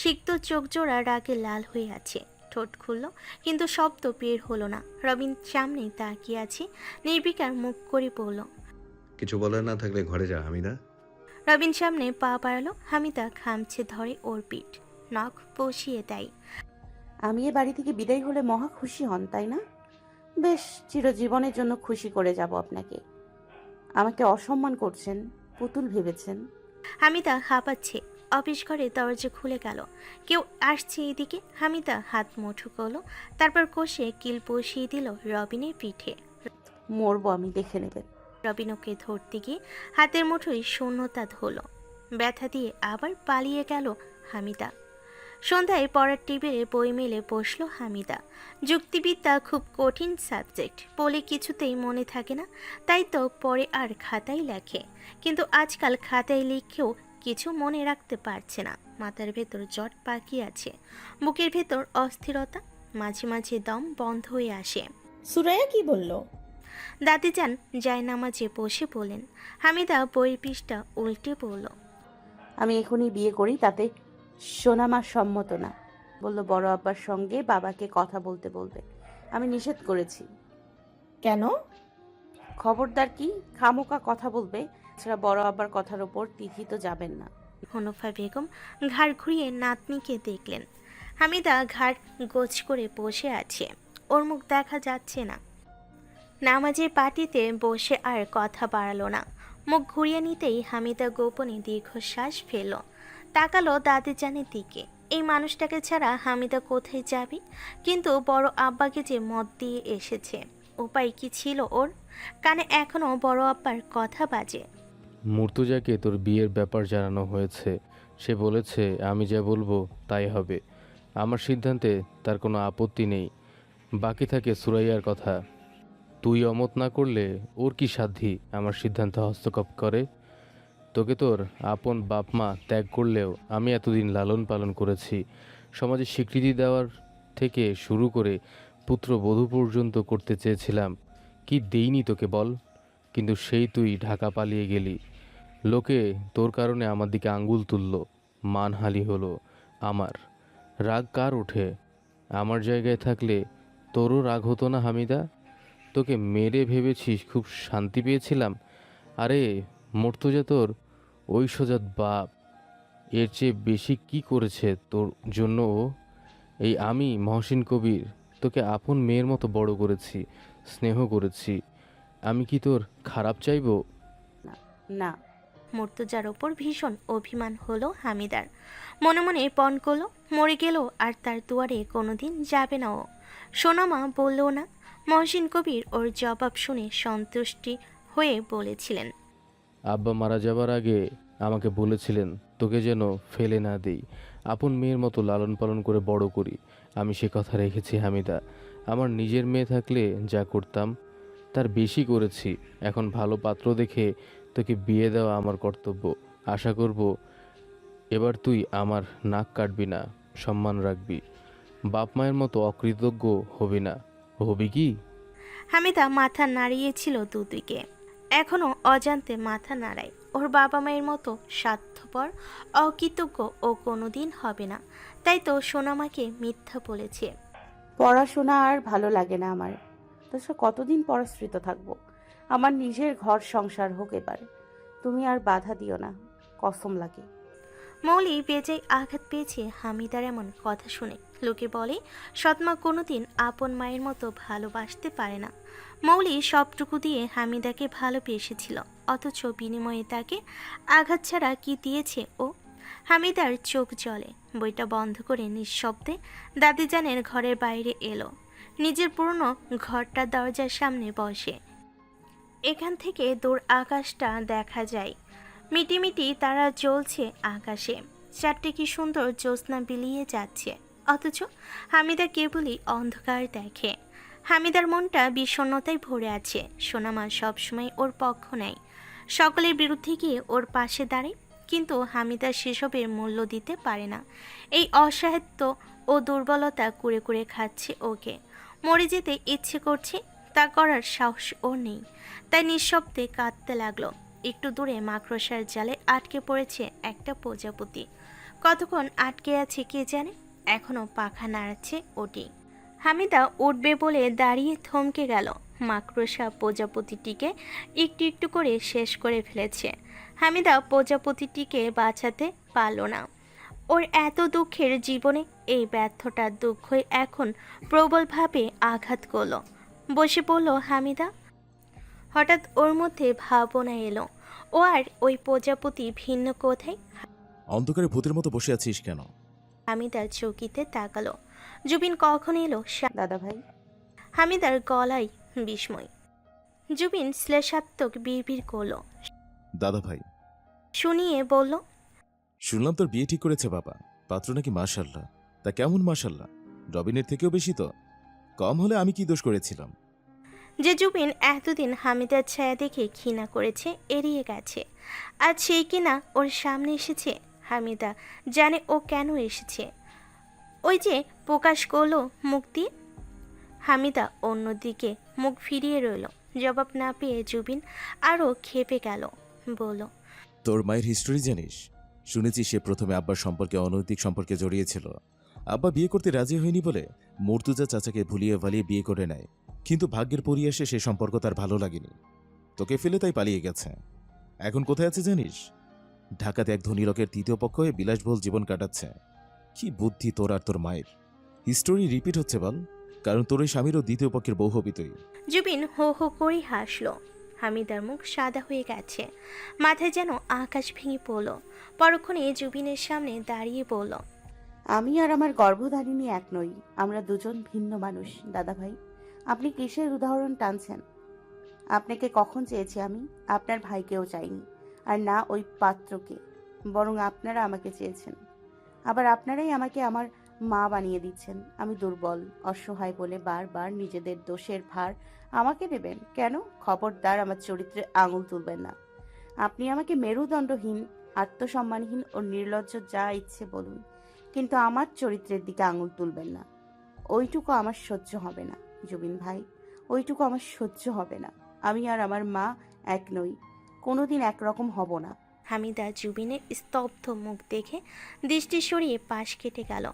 সিক্ত চোখ জোড়া রাগে লাল হয়ে আছে। ঠোঁট খুলল কিন্তু শব্দ বের হলো না। রবিন সামনেই তাকিয়ে আছে, নির্বিকার মুখ করে বলল, কিছু বলার না থাকলে ঘরে যা হামিদা। রবিন সামনে পা বাড়ালো। হামিদা খামছে ধরে ওর পিঠ, নখ বসিয়ে দেয়। আমি এ বাড়ি থেকে বিদায় হলে মহা খুশি হন, তাই না? বেশ, চিরজীবনের জন্য খুশি করে যাব আপনাকে। আমাকে অসম্মান করছেন, পুতুল ভেবেছেন। হামিদা হাঁপাচ্ছে। অফিস ঘরে দরজা খুলে গেল। কেউ আসছে এদিকে। হামিদা হাত মুঠো করলো, তারপর কষে কিল বসিয়ে দিল রবিনের পিঠে। মরবো আমি, দেখে নেবেন। রবিন ওকে ধরতে গিয়ে হাতের মুঠোয় শূন্যতা ধরল। ব্যথা দিয়ে আবার পালিয়ে গেল হামিদা। সন্ধ্যায় পড়ার টেবিলে বই মেলে বসলো হামিদা। যুক্তিবিদ্যা খুব কঠিন সাবজেক্ট, বলে কিছুতেই মনে থাকে না, তাই তো পরে আর খাতায় লেখে। কিন্তু আজকাল খাতায় লিখেও কিছু মনে রাখতে পারছে না। মাথার ভেতর জট পাকিয়ে আছে, বুকের ভেতর অস্থিরতা, মাঝে মাঝে দম বন্ধ হয়ে আসে। সুরাইয়া কি বলল? দাদিজান জায়নামাজে বসে বলেন। হামিদা বই পৃষ্ঠা উল্টে বলল, আমি এখনই বিয়ে করি, তাতে সোনামা সম্মত না। বলল বড় আব্বার সঙ্গে বাবাকে কথা বলতে বলবে। আমি নিষেধ করেছি। কেন? খবরদার কি খামোকা কথা বলবে। এছাড়া বড় আব্বার কথার ওপর তিথি তো যাবেন না। হনফা বেগম ঘাড় ঘুরিয়ে নাতনিকে দেখলেন। হামিদা ঘাড় গোছ করে বসে আছে, ওর মুখ দেখা যাচ্ছে না। নামাজের পাটিতে বসে আর কথা বাড়ালো না। মুখ ঘুরিয়ে নিতেই হামিদা গোপনে দীর্ঘশ্বাস ফেলল। তাকালো দাদিজানের দিকে। এই মানুষটাকে ছাড়া হামিদা কোথায় যাবে? কিন্তু বড় আব্বাকে যে মত দিয়ে এসেছে, উপায় কি ছিল ওর? কানে এখনো বড় আব্বার কথা বাজে। মুর্তুজাকে তোর বিয়ের ব্যাপার জানানো হয়েছে। সে বলেছে আমি যা বলবো তাই হবে। আমার সিদ্ধান্তে তার কোনো আপত্তি নেই। বাকি থাকে সুরাইয়ার কথা। তুই অমত না করলে ওর কি সাধ্যি আমার সিদ্ধান্তে হস্তক্ষেপ করে? তোকে তোর আপন বাপ মা ত্যাগ করলেও আমি এতদিন লালন পালন করেছি। সমাজে স্বীকৃতি দেওয়ার থেকে শুরু করে পুত্রবধূ পর্যন্ত করতে চেয়েছিলাম। কি দেইনি তোকে বল? কিন্তু সেই তুই ঢাকা পালিয়ে গেলি। লোকে তোর কারণে আমার দিকে আঙ্গুল তুলল, মানহানি হলো আমার। রাগ কার ওঠে? আমার জায়গায় থাকলে তোরও রাগ হতো না হামিদা? তোকে মেরে ভেবেছিস খুব শান্তি পেয়েছিলাম? আরে মর্তুজা তোর ওই সোজাত বাপ, এর চেয়ে বেশি কি করেছে তোর জন্য ও? এই আমি মহসিন কবির তোকে আপন মেয়ের মতো বড় করেছি, স্নেহ করেছি। আমি কি তোর খারাপ চাইবো? না। মুর্তজার ওপর ভীষণ অভিমান হলো হামিদার। মনে মনে পণ করলো মরে গেল আর তার দুয়ারে কোনোদিন যাবে না ও। সোনামা বলল না। মহসিন কবির ওর জবাব শুনে সন্তুষ্টি হয়ে বলেছিলেন, আব্বা মারা যাবার আগে আমাকে বলেছিলেন তোকে যেন ফেলে না দেই, আপন মেয়ের মতো লালন পালন করে বড় করি। আমি সে কথা রেখেছি হামিদা। আমার নিজের মেয়ে থাকলে যা করতাম তার বেশি করেছি। এখন ভালো পাত্র দেখে তোকে বিয়ে দেওয়া আমার কর্তব্য। আশা করব এবার তুই আমার নাক কাটবি না, সম্মান রাখবি, বাপ মায়ের মতো অকৃতজ্ঞ হবি না। হবি কি? হামিদা মাথা নাড়িয়েছিল দুদিকে, এখনো অজান্তে মাথা নাড়ায়। ওর বাবা মায়ের মতো স্বার্থপর অকৃতজ্ঞ ও কোনোদিন হবে না। তাই তো সোনামাকে মিথ্যা বলেছে। পড়াশোনা আর ভালো লাগে না আমার। তাছাড়া কতদিন পরাশ্রিত থাকবো? আমার নিজের ঘর সংসার হোক এবার। তুমি আর বাধা দিও না, কসম লাগে। মৌলি বেজায় আঘাত পেয়েছে হামিদার এমন কথা শুনে। লোকে বলে সৎমা কোনোদিন আপন মায়ের মতো ভালোবাসতে পারে না। মৌলি সবটুকু দিয়ে হামিদাকে ভালোবেসেছিল, অথচ বিনিময়ে তাকে আঘাত ছাড়া কি দিয়েছে ও? হামিদার চোখ জ্বলে। বইটা বন্ধ করে নিঃশব্দে দাদিজানের ঘরের বাইরে এলো। নিজের পুরনো ঘরটার দরজার সামনে বসে। এখান থেকে দূর আকাশটা দেখা যায়। মিটিমিটি তারা জ্বলছে আকাশে। চারটে কি সুন্দর জ্যোৎস্না বিলিয়ে যাচ্ছে, অথচ হামিদা কেবলই অন্ধকার দেখে। হামিদার মনটা বিষণ্ণতায় ভরে আছে। সোনামা সবসময় ওর পক্ষ নেয়, সকলের বিরুদ্ধে গিয়ে ওর পাশে দাঁড়ায়, কিন্তু হামিদা সেসবের মূল্য দিতে পারে না। এই অসাহিত্য ও দুর্বলতা কুড়ে কুড়ে খাচ্ছে ওকে। মরে যেতে ইচ্ছে করছে, তা করার সাহস ওর নেই। তাই নিঃশব্দে কাঁদতে লাগলো। একটু দূরে মাকড়সার জালে আটকে পড়েছে একটা প্রজাপতি। কতক্ষণ আটকে আছে কে জানে, এখনো পাখা নাড়াচ্ছে ওটি। হামিদা উঠবে বলে দাঁড়িয়ে থমকে গেল। মাকড়সা প্রজাপতিটিকে একটু একটু করে শেষ করে ফেলেছে। হামিদা প্রজাপতিটিকে বাঁচাতে পারল না। ওর এত দুঃখের জীবনে এই ব্যর্থতার দুঃখই এখন প্রবলভাবে আঘাত করল। বসে পড়ল হামিদা। হঠাৎ ওর মধ্যে ভাবনা এলো, ও আর ওই প্রজাপতি ভিন্ন কোথায়। অন্ধকারে ভূতের মতো বসে আছিস কেন? হামিদার চৌকিতে তাকালো। জুবিন কখন এলো? দাদা ভাই। হামিদার গলায় বিস্ময়। জুবিন শ্লেষাত্মক বিড়বিড় করল। দাদা ভাই, শুনিয়ে বলল, শুনলাম তোর বিয়ে ঠিক করেছে বাবা। পাত্র নাকি মাশাল্লাহ। তা কেমন মাশাল্লাহ? রবিনের থেকেও বেশি তো? কম হলে আমি কি দোষ করেছিলাম? যে জুবিন এতদিন হামিদার ছায়া দেখে ঘৃণা করেছে, এড়িয়ে গেছে, আজ সেই কিনা ওর সামনে এসেছে। হামিদা জানে ও কেন এসেছে। ওই যে প্রকাশ করলো মুখ দিয়ে। হামিদা অন্যদিকে মুখ ফিরিয়ে রইল। জবাব না পেয়ে জুবিন আরও ক্ষেপে গেল, বলল, তোর মায়ের হিস্টোরি জানিস? শুনেছি সে প্রথমে আব্বার সম্পর্কে অনৈতিক সম্পর্কে জড়িয়েছিল। আব্বা বিয়ে করতে রাজি হয়নি বলে মর্তুজা চাচাকে ভুলিয়ে ভালিয়ে বিয়ে করে নেয়। কিন্তু ভাগ্যের পরিহাসে সে সম্পর্ক তার ভালো লাগেনি, তোকে ফেলে তাই পালিয়ে গেছে। এখন কোথায় আছে জানিস? ঢাকাতে এক ধনী লোকের তৃতীয় পক্ষ হয়ে বিলাসবহুল জীবন কাটাচ্ছে। কি বুদ্ধি তোর আর তোর মায়ের! হিস্টোরি রিপিট হচ্ছে বল, কারণ তোর ওই স্বামীরও দ্বিতীয় পক্ষের বউ হবি তুই। জুবিন হো হো করে হাসলো। হামিদার মুখ সাদা হয়ে গেছে, মাথায় যেন আকাশ ভেঙে পড়ল। পরক্ষণে জুবিনের সামনে দাঁড়িয়ে বলল, আমি আর আমার গর্ভধারিণী এক নই, আমরা দুজন ভিন্ন মানুষ। দাদা ভাই, আপনি কিসের উদাহরণ টানছেন? আপনাকে কখন চেয়েছি আমি? আপনার ভাইকেও চাইনি, আর না ওই পাত্রকে, বরং আপনারা আমাকে চেয়েছেন। আবার আপনারাই আমাকে আমার মা বানিয়ে দিচ্ছেন। আমি দুর্বল অসহায় বলে বারবার নিজেদের দোষের ভার আমাকে দেবেন কেন? খবরদার আমার চরিত্রে আঙুল তুলবেন না। আপনি আমাকে মেরুদণ্ডহীন, আত্মসম্মানহীন ও নির্লজ্জ যা ইচ্ছে বলুন, কিন্তু আমার চরিত্রের দিকে আঙুল তুলবেন না। ওইটুকু আমার সহ্য হবে না জুবিন ভাই, ওইটুকু আমার সহ্য হবে না। আমি আর আমার মা এক নই, কোনোদিন একরকম হব না। হামিদা জুবিনের স্তব্ধ মুখ দেখে দৃষ্টি সরিয়ে পাশ কেটে গেল।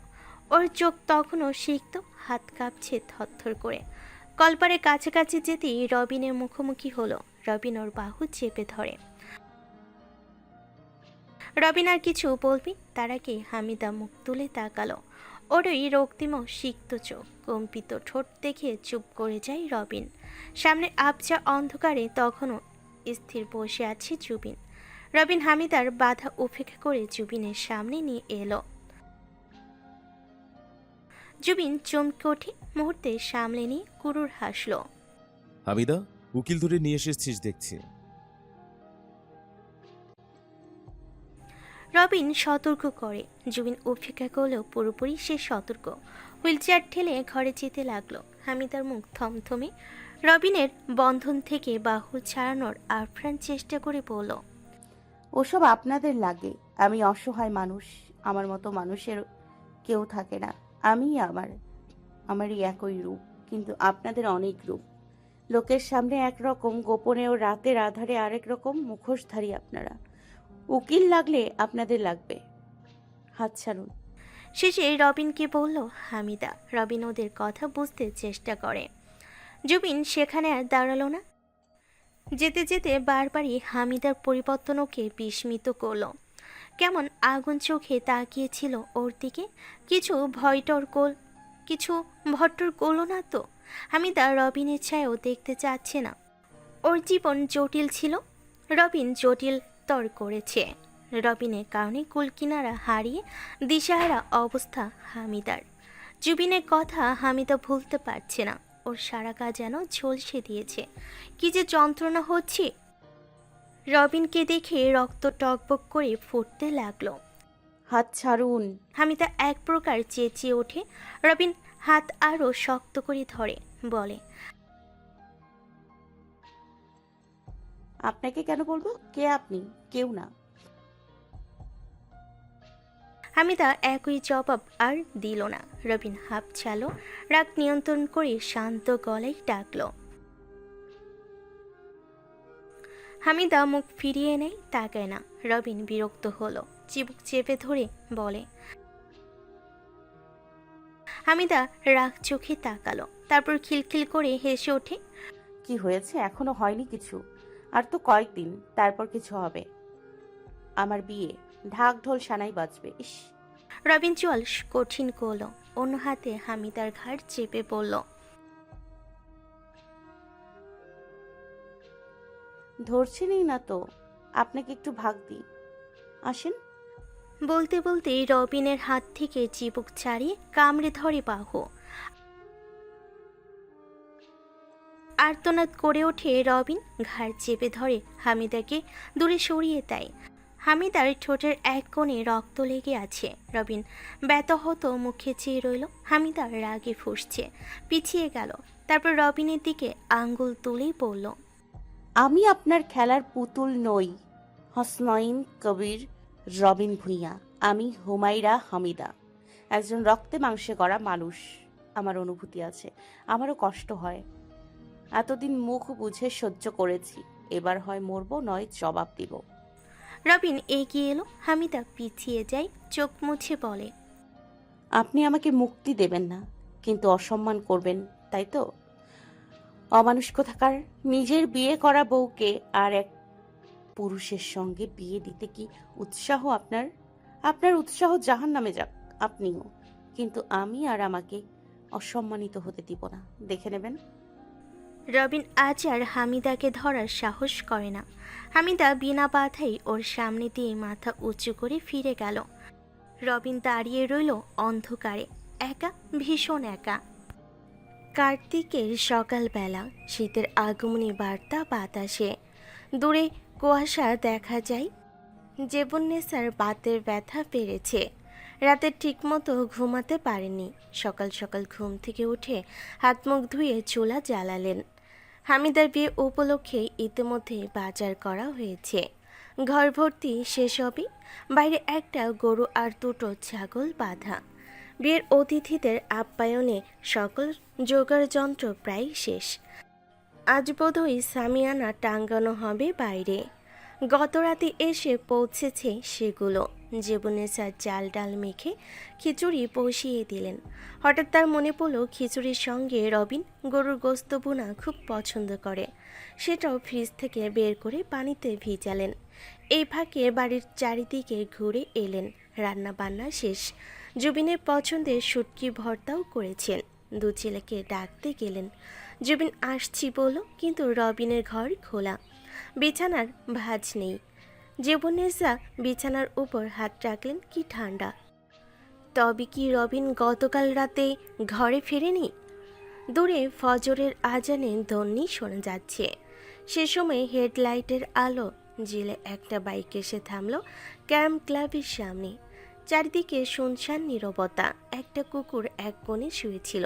ওর চোখ তখনও সিক্ত, হাত কাঁপছে থরথর করে। কলপারে কাছাকাছি যেতেই রবিনের মুখোমুখি হলো। রবিন ওর বাহু চেপে ধরে। রবিন আর কিছু বলবি তার আগে হামিদা মুখ তুলে তাকালো। ওর ওই রক্তিম সিক্ত চোখ, কম্পিত ঠোঁট দেখে চুপ করে যায় রবিন। সামনে আবছা অন্ধকারে তখনও স্থির বসে আছে জুবিন। রবিন হামিদার বাধা উপেক্ষা করে জুবিনের সামনে নিয়ে এলো। জুবিন চমকে ওঠে, মুহূর্তে সামলে নিয়ে কুরুর হাসলো। হামিদা, উকিল ধরে নিয়ে এসেছিস দেখছি। রবিন সতর্ক করে। জুবিন উপেক্ষা করলেও পুরোপুরি সে সতর্ক হুইলচেয়ার ঠেলে ঘরে যেতে লাগলো। হামিদার মুখ থমথমে। রবিনের বন্ধন থেকে বাহু ছাড়ানোর আপ্রাণ চেষ্টা করে বলল, ওসব আপনাদের লাগে। আমি অসহায় মানুষ। আমার মতো মানুষের কেউ থাকে না। আমি আমারই একই রূপ, কিন্তু আপনাদের অনেক রূপ। লোকের সামনে একরকম, গোপনে ও রাতের আধারে আরেক রকম মুখোশধারী আপনারা। উকিল লাগলে আপনাদের লাগবে। হাত ছাড়ুন। শেষে রবিনকে বলল হামিদা। রবিন ওদের কথা বুঝতে চেষ্টা করে। জুবিন সেখানে আর দাঁড়ালো না। যেতে যেতে বারবারই হামিদার পরিবর্তন ওকে বিস্মিত করলো। কেমন আগুন চোখে তাকিয়েছিল ওর দিকে। কিছু ভট্টর করলো না তো। হামিদা রবিনের ছায়াও দেখতে চাচ্ছে না। ওর জীবন জটিল ছিল, রবিন জটিল তর করেছে। রবিনের কারণে কুলকিনারা হারিয়ে দিশাহারা অবস্থা হামিদার। জুবিনের কথা হামিদা ভুলতে পারছে না। ওর সারা গা যেন ঝলসে দিয়েছে। কি যে যন্ত্রণা হচ্ছে। রবিনকে দেখে রক্ত টকবক করে ফুটতে লাগলো। হাত ছাড়ুন। হামিদা এক প্রকার চেঁচিয়ে ওঠে। রবিন হাত আরো শক্ত করে ধরে, বলে, আপনাকে কেন বলবো? কে আপনি? কেউ না। হামিদা একই জবাব আর দিল না। রবিন হাঁপ ছাড়ল। রাগ নিয়ন্ত্রণ করে শান্ত গলায় ডাকলো। হামিদা মুখ ফিরিয়ে নেয়, তাকায় না। রবিন বিরক্ত হলো, চিবুক চেপে ধরে বলে। হামিদা রাগ চোখে তাকালো, তারপর খিলখিল করে হেসে ওঠে। কি হয়েছে? এখনো হয়নি কিছু। আর তো কয়েকদিন, তারপর কিছু হবে। আমার বিয়ে, ঢাক ঢোল সানাই বাজবে। ইস! রবিন চোয়াল কঠিন করলো, অন্য হাতে হামিদার ঘাড় চেপে পড়ল। ধরছেনই না তো। আপনাকে একটু ভাগ দিই, আসেন। বলতে বলতে রবিনের হাত থেকে চিবুক ছাড়িয়ে কামড়ে ধরে বাহু। আর্তনাদ করে ওঠে রবিন, ঘাড় চেপে ধরে হামিদাকে দূরে সরিয়ে দেয়। হামিদার ঠোঁটের এক কোণে রক্ত লেগে আছে। রবিন ব্যথাহত মুখে চেয়ে রইল। হামিদা রাগে ফুঁসছে, পিছিয়ে গেল। তারপর রবিনের দিকে আঙ্গুল তুলেই পড়ল। আমি আপনার খেলার পুতুল নই। হসনাইন কবির রবিন ভুঁইয়া। আমি হুমায়রা হামিদা, একজন রক্তে মাংসে গড়া মানুষ। আমার অনুভূতি আছে, আমারও কষ্ট হয়। এতদিন মুখ বুঝে সহ্য করেছি। এবার হয় মরবো, নয় জবাব দিব। রবিন এগিয়ে এলো। হামিদা পিছিয়ে যায়, চোখ মুছে বলে, আপনি আমাকে মুক্তি দেবেন না, কিন্তু অসম্মান করবেন, তাই তো? অমানুষ কোথাকার। নিজের বিয়ে করা বউকে আর এক পুরুষের সঙ্গে বিয়ে দিতে কি উৎসাহ আপনার? আপনার উৎসাহ জাহান্নামে যাক, আপনিও। কিন্তু আমি আর আমাকে অসম্মানিত হতে দিব না, দেখে নেবেন। রবিন আজ আর হামিদাকে ধরার সাহস করে না। হামিদা বিনা বাধাই ওর সামনে দিয়ে মাথা উঁচু করে ফিরে গেল। রবিন দাঁড়িয়ে রইল অন্ধকারে, একা, ভীষণ একা। কার্তিকের সকালবেলা, শীতের আগমনী বার্তা বাতাসে। দূরে কুয়াশা দেখা যায়। জেবুন্নেসার বাতের ব্যথা বেড়েছে। রাতে ঠিকমতো ঘুমাতে পারেনি। সকাল সকাল ঘুম থেকে উঠে হাত মুখ ধুয়ে চুলা জ্বালালেন। হামিদার বিয়ে উপলক্ষে ইতিমধ্যে বাজার করা হয়েছে। ঘর ভর্তি সেসবই। বাইরে একটা গরু আর দুটো ছাগল বাঁধা। বিয়ের অতিথিদের আপ্যায়নে সকল জোগাড় যন্ত্র প্রায় শেষ। আজ বোধহয় সামিয়ানা টাঙ্গানো হবে বাইরে। গতরাতে এসে পৌঁছেছে সেগুলো। জীবনেসার চাল ডাল মেখে খিচুড়ি বসিয়ে দিলেন। হঠাৎ তার মনে পড়ল খিচুড়ির সঙ্গে রবিন গরুর গোস্ত ভুনা খুব পছন্দ করে। সেটাও ফ্রিজ থেকে বের করে পানিতে ভিজালেন। এই ফাঁকে বাড়ির চারিদিকে ঘুরে এলেন। রান্না বান্না শেষ। জুবিনের পছন্দের শুটকি ভর্তাও করেছেন। দু ছেলেকে ডাকতে গেলেন। জুবিন আসছি বলল, কিন্তু রবিনের ঘর খোলা। বিছানার ভাঁজ নেই। জীবনেসা বিছানার উপর হাত রাখলেন। কি ঠান্ডা! তবে কি রবিন গতকাল রাতে ঘরে ফেরেনি? দূরে ফজরের আজানে ধ্বনি শোনা যাচ্ছে। সে সময় হেডলাইটের আলো জেলে একটা বাইক এসে থামল ক্যাম্প ক্লাবের সামনে। চারিদিকে শুনশান নীরবতা। একটা কুকুর এক কোণে শুয়েছিল।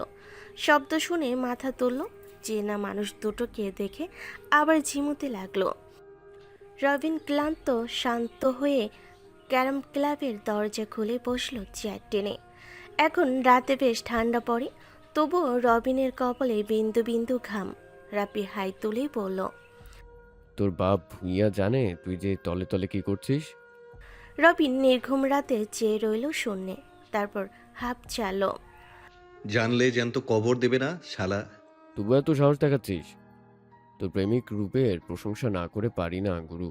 শব্দ শুনে মাথা তুলল। চেনা মানুষ দুটোকে দেখে আবার ঝিমুতে লাগলো। রবিন ক্লান্ত শান্ত হয়ে ক্যারাম ক্লাবের দরজা খুলে বসলো চেয়ার টেনে। এখন রাতে বেশ ঠান্ডা পড়ে, তবুও রবিনের কপালে বিন্দু বিন্দু ঘাম। রাপি হাই তুলেই বলল, তোর বাপ ভুইয়া জানে তুই যে তলে তলে কি করছিস? রবিন নির্ঘুম রাতে চেয়ে রইল শূন্যে, তারপর হাঁপ চাল। জানলে জ্যান্ত কবর দেবে না শালা। তবু এত সাহস দেখাচ্ছিস? তোর প্রেমিক রূপের প্রশংসা না করে পারি না গুরু।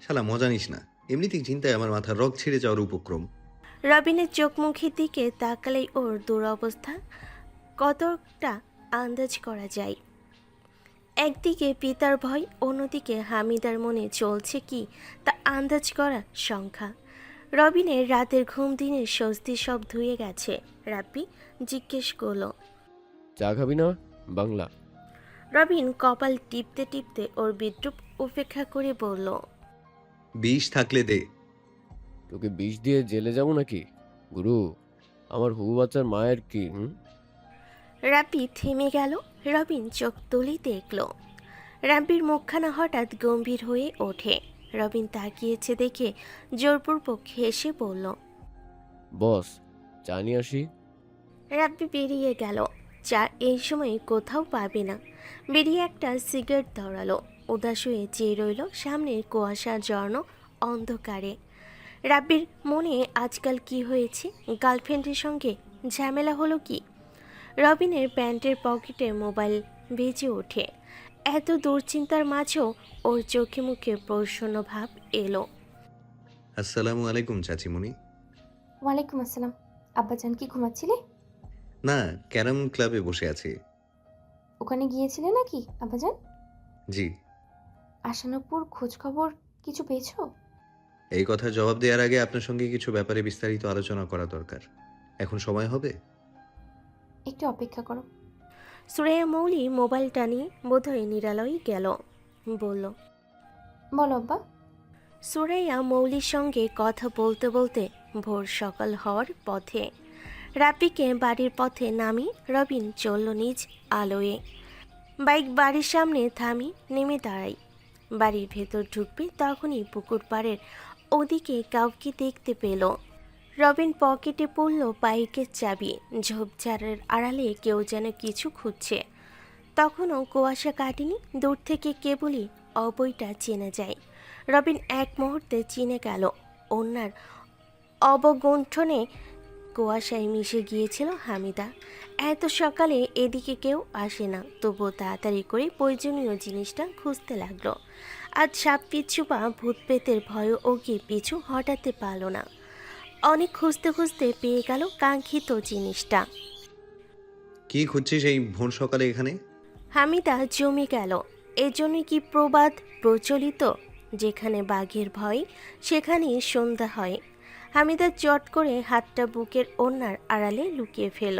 শালা মজা নিস না, এমনিতেই চিন্তায় আমার মাথার রগ ছিঁড়ে যাওয়ার উপক্রম। রবিনের চোখ মুখের দিকে তাকালেই ওর দুরবস্থা কতটা আন্দাজ করা যায়। একদিকে পিতার ভয়, অন্যদিকে হামিদার মনে চলছে কি তা আন্দাজ করা সংখ্যা। রবিনের রাতের ঘুম দিনের স্বস্তি সব ধুয়ে গেছে। রাব্বি জিজ্ঞেস করল, চা খাবি না? বাংলা। রবিন কপাল টিপতে টিপতে ওর বিদ্রুপ উপেক্ষা করে বলল, বিষ থাকলে দে। তোকে বিষ দিয়ে জেলে যাবো নাকি গুরু? আমার হুবু বাচ্চার মায়ের কি রাব্বি থেমে গেল। রবিন চোখ তুলি দেখল। রাব্বির মুখখানা হঠাৎ গম্ভীর হয়ে ওঠে। রবিন তাকিয়েছে দেখে জোরপূর্বক হেসে বলল, বস চা নিয়ে আসি। রাব্বি বেরিয়ে গেল। চা এই সময় কোথাও পাবে না। বেরিয়ে একটা সিগারেট ধরালো। উদাস হয়ে চেয়ে রইল সামনের কুয়াশা জড়ানো অন্ধকারে। রাব্বির মনে আজকাল কি হয়েছে? গার্লফ্রেন্ডের সঙ্গে ঝামেলা হলো কি? রবিনের প্যান্টের পকেটে মোবাইল বেজে ওঠে। এত দুশ্চিন্তার মাঝেও ওর চোখে মুখে প্রসন্ন ভাব এলো। আসসালামু আলাইকুম চাচিমণি। ওয়ালাইকুম আসসালাম। আব্বাজান কি ঘুমাচ্ছিলে? না, ক্যারাম ক্লাবে বসে আছি। ওখানে গিয়েছিলে নাকি আব্বাজান? জি। আশানুপুর খোঁজ খবর কিছু পেয়েছো? এই কথার জবাব দেওয়ার আগে আপনার সঙ্গে কিছু ব্যাপারে বিস্তারিত আলোচনা করা দরকার। এখন সময় হবে? একটু অপেক্ষা করো। সুরাইয়া মৌলি মোবাইলটা নিয়ে বোধহয় নিরালয় গেল। বলল, বলো আব্বা। সুরাইয়া মৌলির সঙ্গে কথা বলতে বলতে ভোর সকাল হওয়ার পথে। রাব্বিকে বাড়ির পথে নামিয়ে রবিন চলল নিজ আলোয়ে। বাইক বাড়ির সামনে থামি নেমে দাঁড়াই। বাড়ির ভেতর ঢুকবে তখনই পুকুর পাড়ের ওদিকে কাউকে দেখতে পেল। রবিন পকেটে পড়ল বাইকের চাবি। ঝোপঝাড়ের আড়ালে কেউ যেন কিছু খুঁজছে। তখনও কুয়াশা কাটেনি। দূর থেকে কেবলই অবৈটা চেনা যায়। রবিন এক মুহূর্তে চিনে গেল। অন্যার অবগুণ্ঠনে কুয়াশায় মিশে গিয়েছিল হামিদা। এত সকালে এদিকে কেউ আসে না, তবুও তাড়াতাড়ি করে প্রয়োজনীয় জিনিসটা খুঁজতে লাগলো। আজ সাপ পিছু বা ভূত পেতের ভয়ও ওকে পিছু হটাতে পারল না। অনেক খুঁজতে খুঁজতে পেয়ে গেল কাঙ্ক্ষিত জিনিসটা। কি খুঁজছিস এই ভোর সকালে এখানে? হামিদা জমে গেল। এজন্যই কি প্রবাদ প্রচলিত, যেখানে বাঘের ভয় সেখানেই সন্ধ্যা হয়। হামিদা চট করে হাতটা বুকের ওড়নার আড়ালে লুকিয়ে ফেল।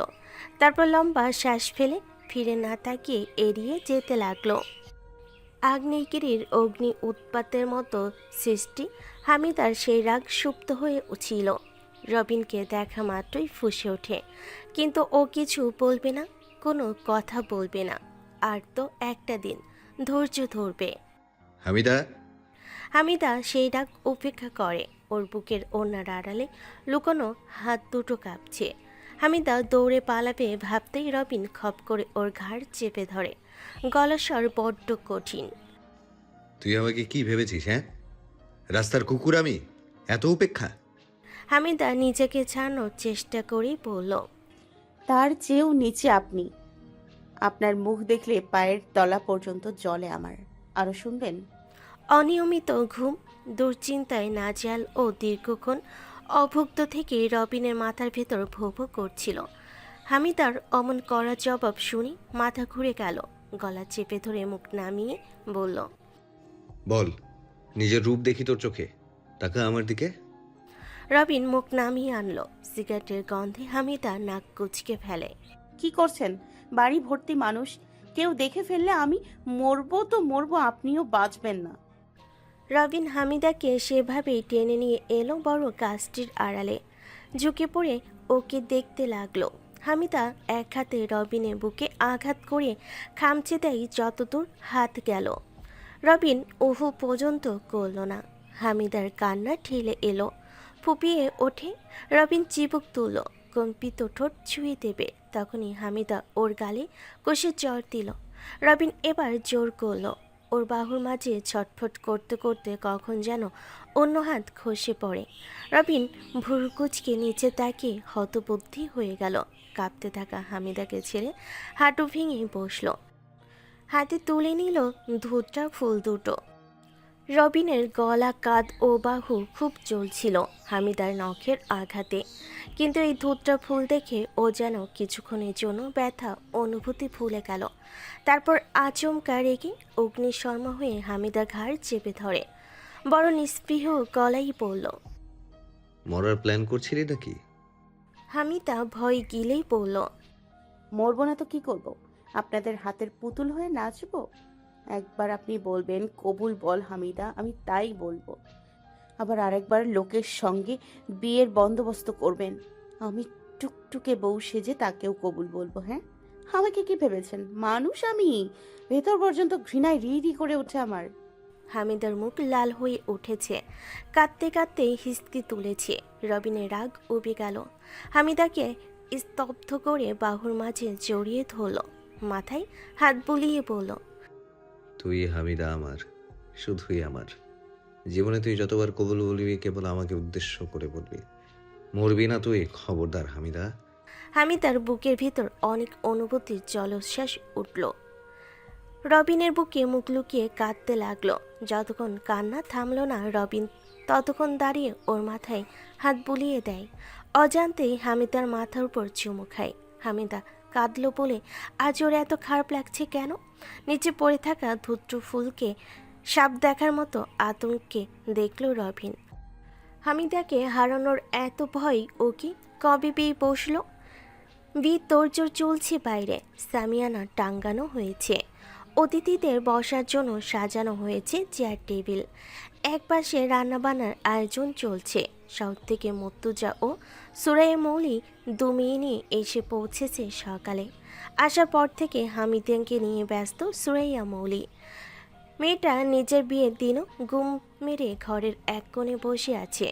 তারপর লম্বা শ্বাস ফেলে ফিরে না তাকিয়ে এড়িয়ে যেতে লাগলো। আগ্নেয়গিরির অগ্নি উৎপাতের মতো সৃষ্টি হামিদার সেই রাগ সুপ্ত হয়ে উঠিল। রবিনকে দেখা মাত্রই ফুঁসে ওঠে, কিন্তু ও কিছু বলবে না, কোনো কথা বলবে না। আর তো একটা দিন ধৈর্য ধরবে। হামিদা। হামিদা সেই ডাক উপেক্ষা করে। ওর বুকের ওড়নার আড়ালে লুকোনো হাত দুটো কাঁপছে। হামিদা দৌড়ে পালাবে ভাবতেই রবিন খপ করে ওর ঘাড় চেপে ধরে। গলার স্বর বড্ড কঠিন। তুই আমাকে কি ভেবেছিস? হ্যাঁ, রাস্তার কুকুর আমি? এত উপেক্ষা? হামিদা নিজেকে ছাড়ানোর চেষ্টা করেই বলল, তার চেয়েও নিচে আপনি। আপনার মুখ দেখলে পায়ের তলা পর্যন্ত জ্বলে আমার। আরো শুনবেন? অনিয়মিত ঘুম, দুশ্চিন্তায় নাজেহাল ও দীর্ঘক্ষণ অভুক্ত থেকে রবিনের মাথার ভেতর ভো ভো করছিল। হামিদার অমন করা জবাব শুনি মাথা ঘুরে গেল। গলা চেপে ধরে মুখ নামিয়ে বলল, বল, নিজের রূপ দেখি তোর চোখে, তাকা আমার দিকে। রবিন মুখ নামিয়ে আনলো। সিগারেটের গন্ধে হামিদা নাক কুচকে ফেলে। কি করছেন? বাড়ি ভর্তি মানুষ, কেউ দেখে ফেললে আমি মরবো তো মরবো, আপনিও বাঁচবেন না। রবিন হামিদাকে সেভাবেই টেনে নিয়ে এলো বড় গাছটির আড়ালে। ঝুঁকে পড়ে ওকে দেখতে লাগলো। হামিদা এক হাতে রবিনের বুকে আঘাত করে খামচে দেয় যতদূর হাত গেল। রবিন ওহু পর্যন্ত করল না। হামিদার কান্না ঠেলে এলো, ফুপিয়ে ওঠে। রবিন চিবুক তুলল, কম্পিত ঠোঁট ছুঁয়ে দেবে, তখনই হামিদা ওর গালে কষে জ্বর দিল। রবিন এবার জোর করল। ওর বাহুর মাঝে ছটফট করতে করতে কখন যেন অন্য হাত খসে পড়ে। রবিন ভুরকুচকে নিচে তাকিয়ে হতবুদ্ধি হয়ে গেল। কাঁপতে থাকা হামিদাকে ছেড়ে হাঁটু ভেঙে বসল। হাতে তুলে নিল ধূতটা ফুল দুটো। রবিনের গলা, কাঁধ ও বাহু খুব জ্বলছিল হামিদার নখের আঘাতে, কিন্তু এই ধূতটা ফুল দেখে ও যেন কিছুক্ষণের জন্য ব্যথা অনুভূতি ভুলে গেল। তারপর আচমকা রেগে অগ্নিশর্মা হয়ে হামিদা ঘাড় চেপে ধরে, বড় নিস্পৃহ গলাই বলল। মরার প্ল্যান করছিলি নাকি? হামিদা ভয় গিলেই বলল, মরবো না তো কি করব? আপনাদের হাতের পুতুল হয়ে নাচবো? একবার আপনি বলবেন কবুল বল হামিদা, আমি তাই বলবো। আবার আরেকবার লোকের সঙ্গে বিয়ের বন্দোবস্ত করবেন, আমি টুকটুকে বউ সেজে তাকেও কবুল বলবো। হ্যাঁ, আমাকে কি ভেবেছেন মানুষ আমি? ভেতর পর্যন্ত ঘৃণায় রি করে ওঠে আমার। হামিদার মুখ লাল হয়ে উঠেছে, কাঁদতে কাঁদতে হিসকি তুলেছে। রবিনের রাগ উবে গেল। হামিদাকে স্তব্ধ করে বাহুর মাঝে জড়িয়ে ধরল, মাথায় হাত বুলিয়ে বলল, তুই হামিদা আমার, শুধুই আমার। জীবনে তুই যতবার কবুল বলবি কেবল আমাকে উদ্দেশ্য করে বলবি। মরবি না তুই, খবরদার হামিদা। হামিদার বুকের ভিতর অনেক অনুভূতির জলোচ্ছ্বাস উঠল। রবিনের বুকে মুখ লুকিয়ে কাঁদতে লাগলো। যতক্ষণ কান্না থামল না রবিন ততক্ষণ দাঁড়িয়ে ওর মাথায় হাত বুলিয়ে দেয়। অজান্তেই হামিদার মাথার উপর চুমু খায়। হামিদা কাঁদলো বলে আজ ওর এত খারাপ লাগছে কেন? নিচে পড়ে থাকা ধূত্র ফুলকে সাপ দেখার মতো আতঙ্কে দেখল রবিন। হামিদাকে হারানোর এত ভয় ও কি কবে পেয়ে বসলো? তোড়জোড় চলছে বাইরে। সামিয়ানা টাঙ্গানো হয়েছে, অতিথিদের বসার জন্য সাজানো হয়েছে চেয়ার টেবিল। একপাশে রান্নাবান্নার আয়োজন চলছে। সাউথ থেকে মর্তুজা ও সুরাইয়া মৌলি 2 মেয়ে নিয়ে এসে পৌঁছেছে সকালে। আসার পর থেকে হামিদাকে নিয়ে ব্যস্ত সুরাইয়া মৌলি। মেয়েটা নিজের বিয়ের দিনও গুম মেরে ঘরের এক কোণে বসে আছে।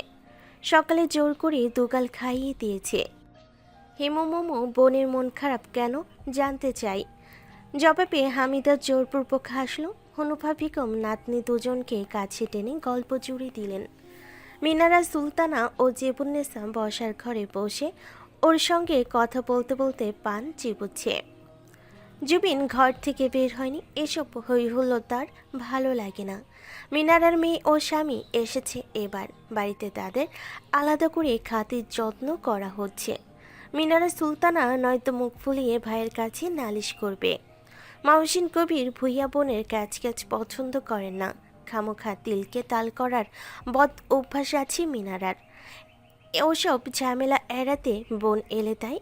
সকালে জোর করে দুগাল খাইয়ে দিয়েছে। হেমো মোমো বোনের মন খারাপ কেন জানতে চাই। জবাবে হামিদা জোরপূর্বক হাসল। হনুফা বেগম নাতনি দুজনকে কাছে টেনে গল্প জুড়ে দিলেন। মিনারা সুলতানা ও জেবুন্নেসা বসার ঘরে বসে ওর সঙ্গে কথা বলতে বলতে পান চিবুচ্ছে। জুবিন ঘর থেকে বের হয়নি। এসব হই হলো তার ভালো লাগে না। মিনারার মেয়ে ও স্বামী এসেছে এবার। বাড়িতে তাদের আলাদা করে খাতির যত্ন করা হচ্ছে। মিনারা সুলতানা নয়তো মুখ ফুলিয়ে ভাইয়ের কাছে নালিশ করবে। মহসিন কবির ভুইয়া বোনের ক্যাচ পছন্দ করেন না। খামোখা তিলকে তাল করার বদ অভ্যাস আছে মিনারার। ওসব ঝামেলা এড়াতে বোন এলে তাই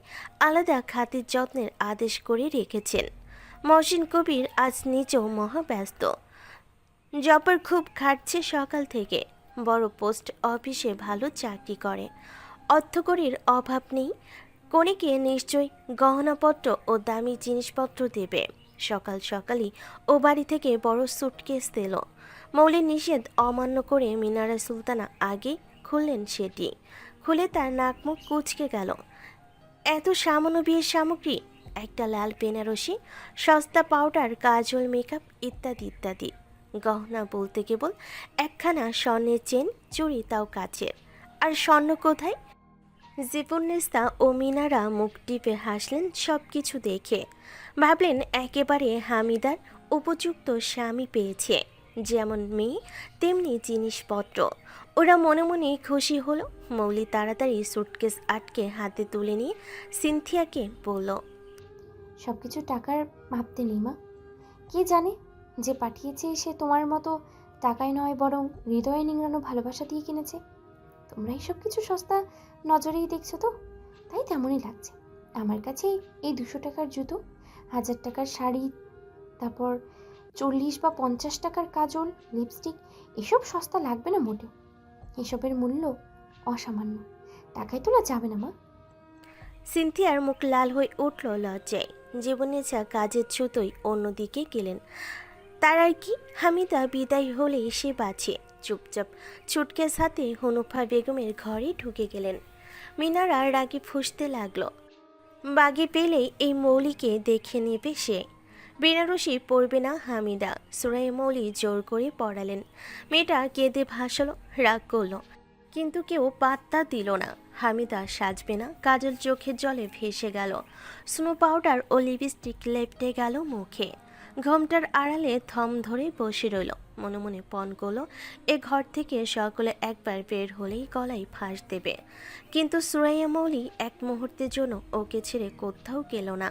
আলাদা খাতির যত্নের আদেশ করে রেখেছেন। মহসিন কবির আজ নিজেও মহাব্যস্ত। জব্বার খুব খাটছে সকাল থেকে। বড় পোস্ট অফিসে ভালো চাকরি করে, অর্থকড়ির অভাব নেই। কনেকে নিশ্চয়ই গহনাপত্র ও দামি জিনিসপত্র দেবে। সকাল সকালই ও বাড়ি থেকে বড় সুটকেস দিল। মৌলির নিষেধ অমান্য করে মিনারা সুলতানা আগে খুললেন সেটি। খুলে তার নাক মুখ কুঁচকে গেল। এত সামান্য বিয়ের সামগ্রী, একটা লাল বেনারসি, সস্তা পাউডার, কাজল, মেকআপ ইত্যাদি ইত্যাদি। গহনা বলতে কেবল একখানা স্বর্ণের চেন, চুড়ি, তাও কাচের। আর স্বর্ণ কোথায়? জিপুন্নেসা ও মিনারা মুখ টিপে হাসলেন সব কিছু দেখে। ভাবলেন একেবারে হামিদার উপযুক্ত স্বামী পেয়েছে। যেমন মেয়ে তেমনি জিনিসপত্র। ওরা মনে মনে খুশি হলো। মৌলি তাড়াতাড়ি সুটকেস আটকে হাতে তুলে নিয়ে সিনথিয়াকে বলল, সব কিছু টাকার ভাবতে নেই মা। কে জানে যে পাঠিয়েছে সে তোমার মতো টাকায় নয় বরং হৃদয়ে নিংড়ানো ভালোবাসা দিয়ে কিনেছে। তোমরা এই সব কিছু সস্তা নজরেই দেখছো তো, তাই তেমনই লাগছে। আমার কাছে এই 200 টাকার জুতো, 1000 টাকার শাড়ি, তারপর 40 বা 50 টাকার কাজল, লিপস্টিক, এসব সস্তা লাগবে না মোটেও। এসবের মূল্য অসামান্য। টাকায় তোলা যাবে না মা। সিনথিয়ার মুখ লাল হয়ে উঠল লজ্জায়। জীবনে যা কাজের ছুতোই অন্যদিকে গেলেন। তার আর কি, হামিদা বিদায় হলে সে বাঁচে। চুপচাপ ছুটকেস হাতে হনুফা বেগমের ঘরে ঢুকে গেলেন। মিনারা রাগে ফুঁসতে লাগলো। বাগে পেলেই এই মৌলিকে দেখে নেবে সে। বেনারসি পড়বে না হামিদা। সুরাইয়া মৌলি জোর করে পড়ালেন। মেয়েটা কেঁদে ভাসালো, রাগ করলো, কিন্তু কেউ পাত্তা দিল না। হামিদা সাজবে না, কাজল চোখের জলে ভেসে গেল। স্নো পাউডার ও লিপস্টিক লেপটে গেল মুখে। ঘোমটার আড়ালে থম ধরে বসে রইল। মনে মনে পণ করলো এ ঘর থেকে সকলে একবার বের হলেই গলায় ফাঁস দেবে। কিন্তু সুরাইয়া মৌলি এক মুহূর্তের জন্য ওকে ছেড়ে কোথাও গেল না।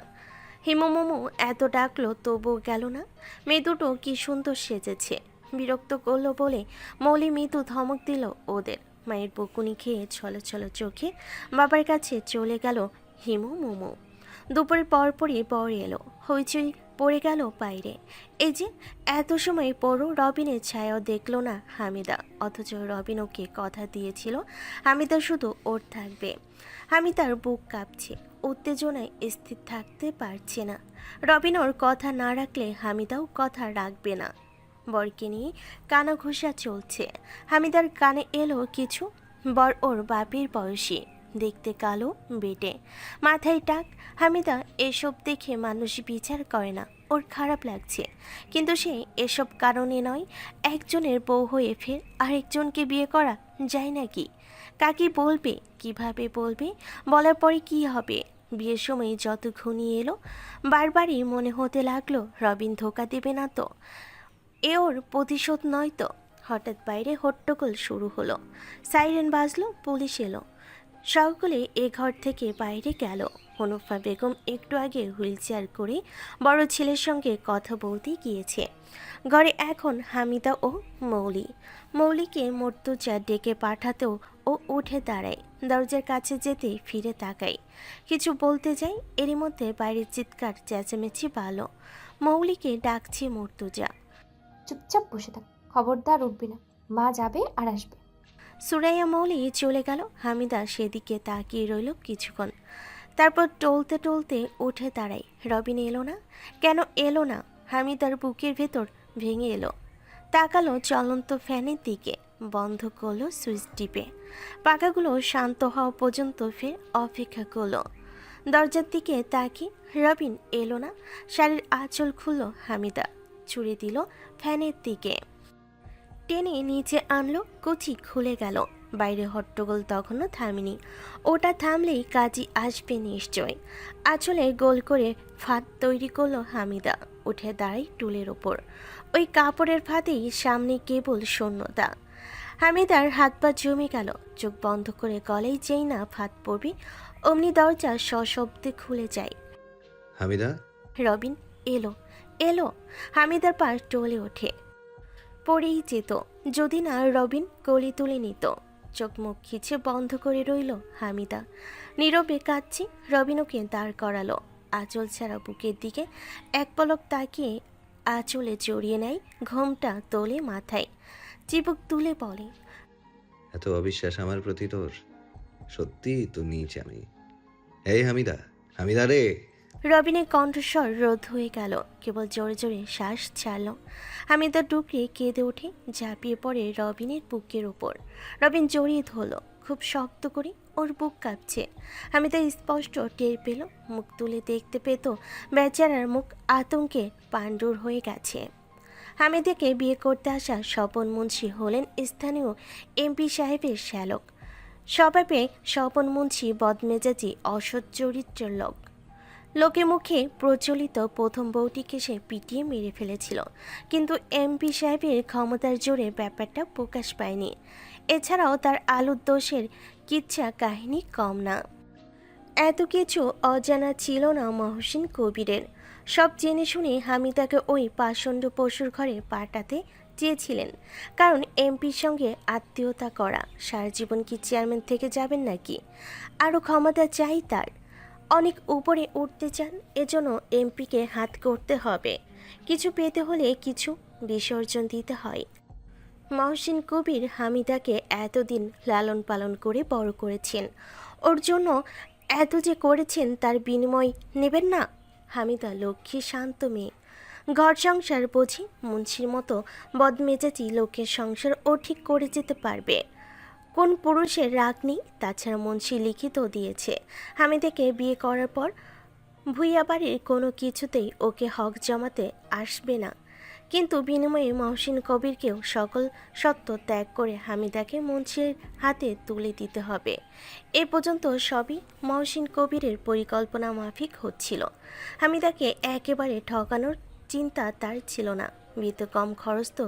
হিমমোমো এত ডাকলো তবুও গেল না। মেয়ে দুটো কি সুন্দর সেজেছে। বিরক্ত করলো বলে মৌলি মৃদু ধমক দিল ওদের। মায়ের বকুনি খেয়ে ছলছল চোখে বাবার কাছে চলে গেল হিমু মোমো। দুপুরের পরপরই বর এলো। হইচই পড়ে গেল বাইরে। এই যে এত সময় পরও রবিনের ছায়াও দেখল না হামিদা। অথচ রবিন ওকে কথা দিয়েছিল হামিদা শুধু ওর থাকবে। হামিদার বুক কাঁপছে, উত্তেজনায় স্থির থাকতে পারছে না। রবিন ওর কথা না রাখলে হামিদাও কথা রাখবে না। বরকে নিয়ে কানাঘুষা চলছে। হামিদার কানে এলো কিছু। বর ওর বাপের বয়সী, দেখতে কালো বেটে, মাথায় টাক। হামিদা এসব দেখে মানুষ বিচার করে না, ওর খারাপ লাগছে। কিন্তু সে এসব কারণে নয়। একজনের বউ হয়ে ফের আরেকজনকে বিয়ে করা যায় নাকি? কাকে বলবে, কিভাবে বলবে, বলার পরে কি হবে? বিয়ের সময় যত ঘনিয়ে এলো বারবারই মনে হতে লাগলো রবিন ধোকা দেবে না তো, এ ওর প্রতিশোধ নয় তো। হঠাৎ বাইরে হট্টগোল শুরু হলো। সাইরেন বাজলো, পুলিশ এলো। সকলে এ ঘর থেকে বাইরে গেল। হনুফা বেগম একটু আগে হুইল চেয়ার করে বড় ছেলের সঙ্গে কথা বলতে গিয়েছে। ঘরে এখন হামিদা ও মৌলি। মৌলিকে মর্তুজা ডেকে পাঠাতেও ও উঠে দাঁড়ায়। দরজার কাছে যেতে ফিরে তাকায়, কিছু বলতে যাই, এরই মধ্যে বাইরের চিৎকার চেঁচামেচি ভালো। মৌলিকে ডাকছে মর্তুজা। চুপচাপ বসে থাক, খবরদার উঠবি না। মা যাবে আর আসবে। সুরাইয়া মৌলি চলে গেল। হামিদা সেদিকে তাকিয়ে রইল কিছুক্ষণ, তারপর টলতে টলতে উঠে দাঁড়ায়। রবিন এলো না, কেন এলো না? হামিদার বুকের ভেতর ভেঙে এলো। তাকালো চলন্ত ফ্যানের দিকে, বন্ধ করলো সুইচ টিপে। পাখাগুলো শান্ত হওয়া পর্যন্ত ফের অপেক্ষা করলো। দরজার দিকে তাকিয়ে রবিন এলো না। শাড়ির আঁচল খুললো হামিদা, ছুড়ে দিল ফ্যানের দিকে, টেনে নিচে আনলো। কুচি খুলে গেল। বাইরে হট্টগোল তখনও থামেনি। ওটা থামলেই কাজী আসবে নিশ্চয়। আঁচলে গোল করে ফাঁদ তৈরি করলো হামিদা। উঠে দাঁড়ায় টুলের ওপর। ওই কাপড়ের ফাঁদেই সামনে কেবল শূন্যতা। হামিদার হাত পা জমে গেল। চোখ বন্ধ করে গলায় যেই না ফাঁদ পড়বে অমনি দরজা সশব্দে খুলে যায়। হামিদা। রবিন এলো। এলো। হামিদার পা টলে ওঠে, পড়েই যেত যদি না রবিন গলি তুলে নিত। চোখ মুখ খিচে বন্ধ করে রইল হামিদা। নীরবে কাঁদছে। রবিন ওকে দাঁড় করালো। আঁচল ছাড়া বুকের দিকে এক পলক তাকিয়ে আঁচলে জড়িয়ে নেয়, ঘোমটা তোলে মাথায়, চিবুক তুলে বলে, এত অবিশ্বাস আমার প্রতি তোর? সত্যি তো নিচ আমি। এই হামিদা, হামিদা রে। রবিনের কণ্ঠস্বর রোধ হয়ে গেল। কেবল জোরে জোরে শ্বাস ছাড়ল। হামিদা ডুকরে কেঁদে উঠে ঝাঁপিয়ে পড়ে রবিনের বুকের ওপর। রবিন জড়িয়ে ধরল খুব শক্ত করে। ওর বুক কাঁপছে। হামিদা স্পষ্ট টের পেল। মুখ তুলে দেখতে পেত বেচারার মুখ আতঙ্কে পাণ্ডুর হয়ে গেছে। হামিদাকে বিয়ে করতে আসা স্বপন মুন্সি হলেন স্থানীয় এমপি সাহেবের শ্যালক। স্বভাবে স্বপন মুন্সি বদমেজাজি, অসৎ চরিত্রের লোক। লোকে মুখে প্রচলিত প্রথম বউটিকে সে পিটিয়ে মেরে ফেলেছিল, কিন্তু এমপি সাহেবের ক্ষমতার জোরে ব্যাপারটা প্রকাশ পায়নি। এছাড়াও তার আলুর দোষের কিচ্ছা কাহিনী কম না। এত কিছু অজানা ছিল না মহসিন কবিরের। সব জেনে শুনে হামিদাকে ওই পাষণ্ড পশুর ঘরে পাঠাতে চেয়েছিলেন, কারণ এমপির সঙ্গে আত্মীয়তা করা। সারা জীবন কি চেয়ারম্যান থেকে যাবেন নাকি? আরও ক্ষমতা চাই তার, অনেক উপরে উঠতে চান। এজন্য এমপিকে হাত করতে হবে। কিছু পেতে হলে কিছু বিসর্জন দিতে হয়। মহসিন কবির হামিদাকে এতদিন লালন পালন করে বড় করেছেন, ওর জন্য এত যে করেছেন তার বিনিময় নেবেন না? হামিদা লক্ষ্মী শান্ত মেয়ে, ঘর সংসার বোঝে, মুন্সির মতো বদমেজাজি লোকের সংসার ও ঠিক করে যেতে পারবে। কোন পুরুষের রাগ নেই? তাছাড়া মুন্সি লিখিত দিয়েছে হামিদাকে বিয়ে করার পর ভুইয়া বাড়ির কোনো কিছুতেই ওকে হক জমাতে আসবে না, কিন্তু বিনিময়ে মহসিন কবিরকেও সকল সত্য ত্যাগ করে হামিদাকে মুন্সির হাতে তুলে দিতে হবে। এ পর্যন্ত সবই মহসিন কবিরের পরিকল্পনা মাফিক হচ্ছিল। হামিদাকে একেবারে ঠকানোর চিন্তা তার ছিল না। বিয়েতে কম খরচ তো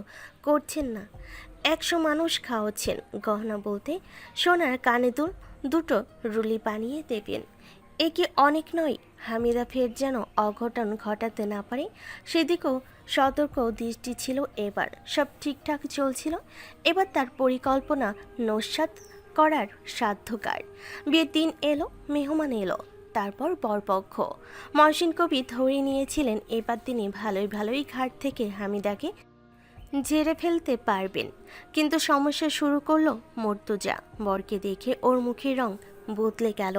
করছেন না, 100 মানুষ খাওয়াচ্ছেন। গহনা বলতে সোনার কানে দুল দুটো রুলি বানিয়ে দেবেন। এ কি অনেক নয়? হামিদা ফের যেন অঘটন ঘটাতে না পারে সেদিকেও সতর্ক দৃষ্টি ছিল। এবার সব ঠিকঠাক চলছিল, এবার তার পরিকল্পনা নস্যাৎ করার সাধ্যকার। বিয়ের দিন এলো, মেহমান এলো, তারপর বরপক্ষ। মহসিন কবি ধরে নিয়েছিলেন এবার তিনি ভালোই ভালোই ঘাট থেকে হামিদাকে ঝেড়ে ফেলতে পারবেন, কিন্তু সমস্যা শুরু করলো মর্তুজা। বরকে দেখে ওর মুখের রং বদলে গেল।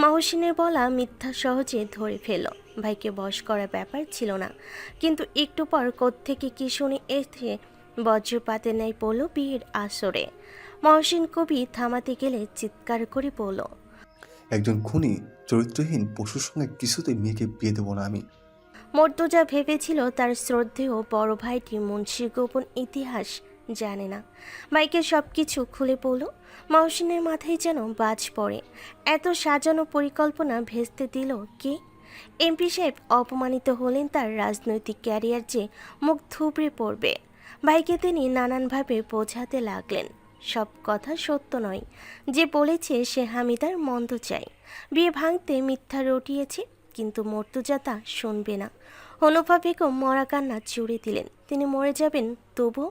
মহসিনের বলা মিথ্যা সহজে ধরে ফেলল। ভাইকে বশ করার ব্যাপার ছিল না, কিন্তু একটু পর কোত্থেকে কি শুনে এসে বজ্রপাতের ন্যায় পড়ল বিয়ের আসরে। মহসিন কবি থামাতে গেলে চিৎকার করে বলল, একজন খুনি চরিত্রহীন পশুর সঙ্গে কিছুতেই মেয়েকে বিয়ে দেবো না আমি। মর্তুজা ভেবেছিল তার শ্রদ্ধেয় বড় ভাইটি মুন্সির গোপন ইতিহাস জানে না। ভাইকে সব কিছু খুলে পড়ল। মহসিনের মাথায় যেন বাজ পড়ে। এত সাজানো পরিকল্পনা ভেস্তে দিল কে? এমপি সাহেব অপমানিত হলেন, তার রাজনৈতিক ক্যারিয়ার যে মুখ থুবড়ে পড়বে। ভাইকে তিনি নানানভাবে বোঝাতে লাগলেন সব কথা সত্য নয়। যে বলেছে সে হামিদার মন্দ চায়, বিয়ে ভাঙতে মিথ্যা রটিয়েছে, কিন্তু মর্তুজা তা শুনবে না। হনুফা বেগম মরা কান্না জুড়ে দিলেন। তিনি মরে যাবেন, তবু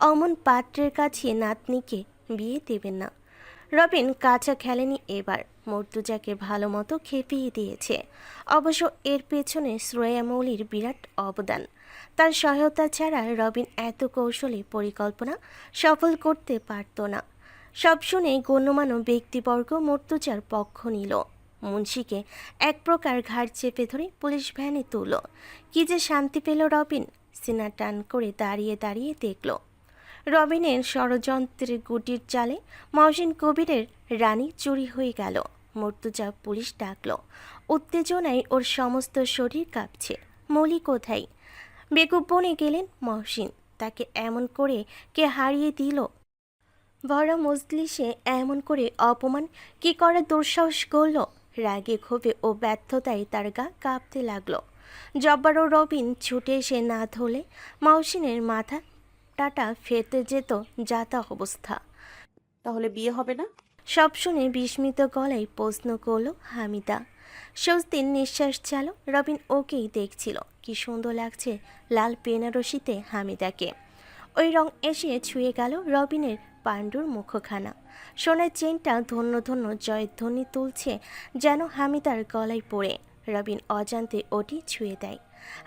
অমন পাত্রের কাছে নাতনিকে বিয়ে দেবেন না। রবিন কাঁচা খেলেনি এবার, মর্তুজাকে ভালো মতো খেপিয়ে দিয়েছে। অবশ্য এর পেছনে শ্রেয়া মৌলির বিরাট অবদান। তার সহায়তা ছাড়া রবিন এত কৌশলী পরিকল্পনা সফল করতে পারত না। সব শুনে গণ্যমান্য ব্যক্তিবর্গ মর্তুজার পক্ষ নিল। মুন্সিকে এক প্রকার ঘাড় চেপে ধরে পুলিশ ভ্যানে তুলল। কি যে শান্তি পেল রবিন। সিনা টান করে দাঁড়িয়ে দাঁড়িয়ে দেখল রবিনের ষড়যন্ত্রের গুটির চালে মহসিন কবিরের রানী চুরি হয়ে গেল। মর্তুজা পুলিশ ডাকল। উত্তেজনায় ওর সমস্ত শরীর কাঁপছে। মলি কোথায়? বেকুব বনে গেলেন মহসিন। তাকে এমন করে কে হারিয়ে দিল? ভরা মজলিসে এমন করে অপমান কি করার দুঃসাহস করল? রাগে ক্ষোভে ও ব্যর্থতায় তার গা কাঁপতে লাগলো। জব্বার ও রবিন ছুটে এসে না ধরলে মহসিনের মাথা টাটা ফেটে যেত, যাতা অবস্থা। তাহলে বিয়ে হবে না? সব শুনে বিস্মিত গলায় প্রশ্ন করল হামিদা। স্বস্তির নিঃশ্বাস চাল। রবিন ওকেই দেখছিল। কি সুন্দর লাগছে লাল বেনারসিতে হামিদাকে। ওই রং এসে ছুঁয়ে গেল রবিনের পাণ্ডুর মুখখানা। সোনার চেনটা ধন্য ধন্য জয়ধ্বনি তুলছে যেন হামিদার গলায় পড়ে। রবিন অজান্তে ওটি ছুঁয়ে দেয়।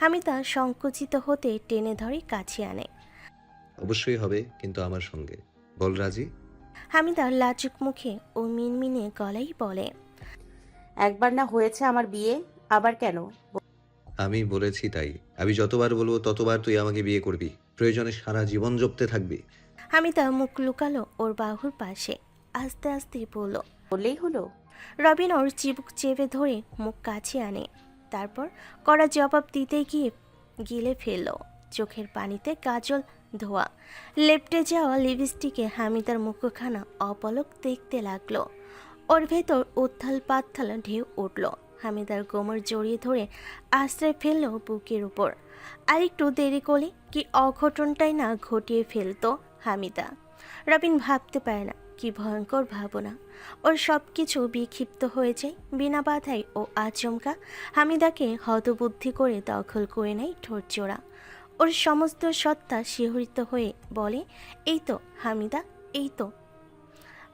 হামিদা সংকুচিত হতে টেনে ধরে কাছে আনে। অবশ্যই হবে, কিন্তু আমার সঙ্গে। বল রাজি? হামিদা লাজুক মুখে ও মিনমিনে গলায় বলে, একবার না হয়েছে আমার বিয়ে, আবার কেন? আমি বলেছি তাই। আমি যতবার বলবো ততবার তুই আমাকে বিয়ে করবি, প্রয়োজনে সারা জীবন জপতে থাকবি। হামিদা মুখ লুকালো ওর বাহুর পাশে। আস্তে আস্তে বলল, বললেই হলো। রবিন ওর চিবুক চেপে ধরে মুখ কাছে আনে। তারপর কড়া জবাব দিতে গিয়ে গিলে ফেলল। চোখের পানিতে কাজল ধোয়া, লেপটে যাওয়া লিপস্টিকে হামিদার মুখখানা অপলক দেখতে লাগলো। ওর ভেতর উত্থাল পাত্থাল ঢেউ উঠল। হামিদার কোমর জড়িয়ে ধরে আশ্রয় ফেলল বুকের উপর। আরেকটু দেরি করলে কি অঘটনটাই না ঘটিয়ে ফেলতো হামিদা। রবিন ভাবতে পারে না কি ভয়ঙ্কর ভাবনা। ওর সব কিছু বিক্ষিপ্ত হয়ে যায় বিনা বাধায় ও আচমকা। হামিদাকে হতবুদ্ধি করে দখল করে নেয় ঠোঁট জোড়া। ওর সমস্ত সত্তা শিহরিত হয়ে বলে, এই তো হামিদা, এই তো।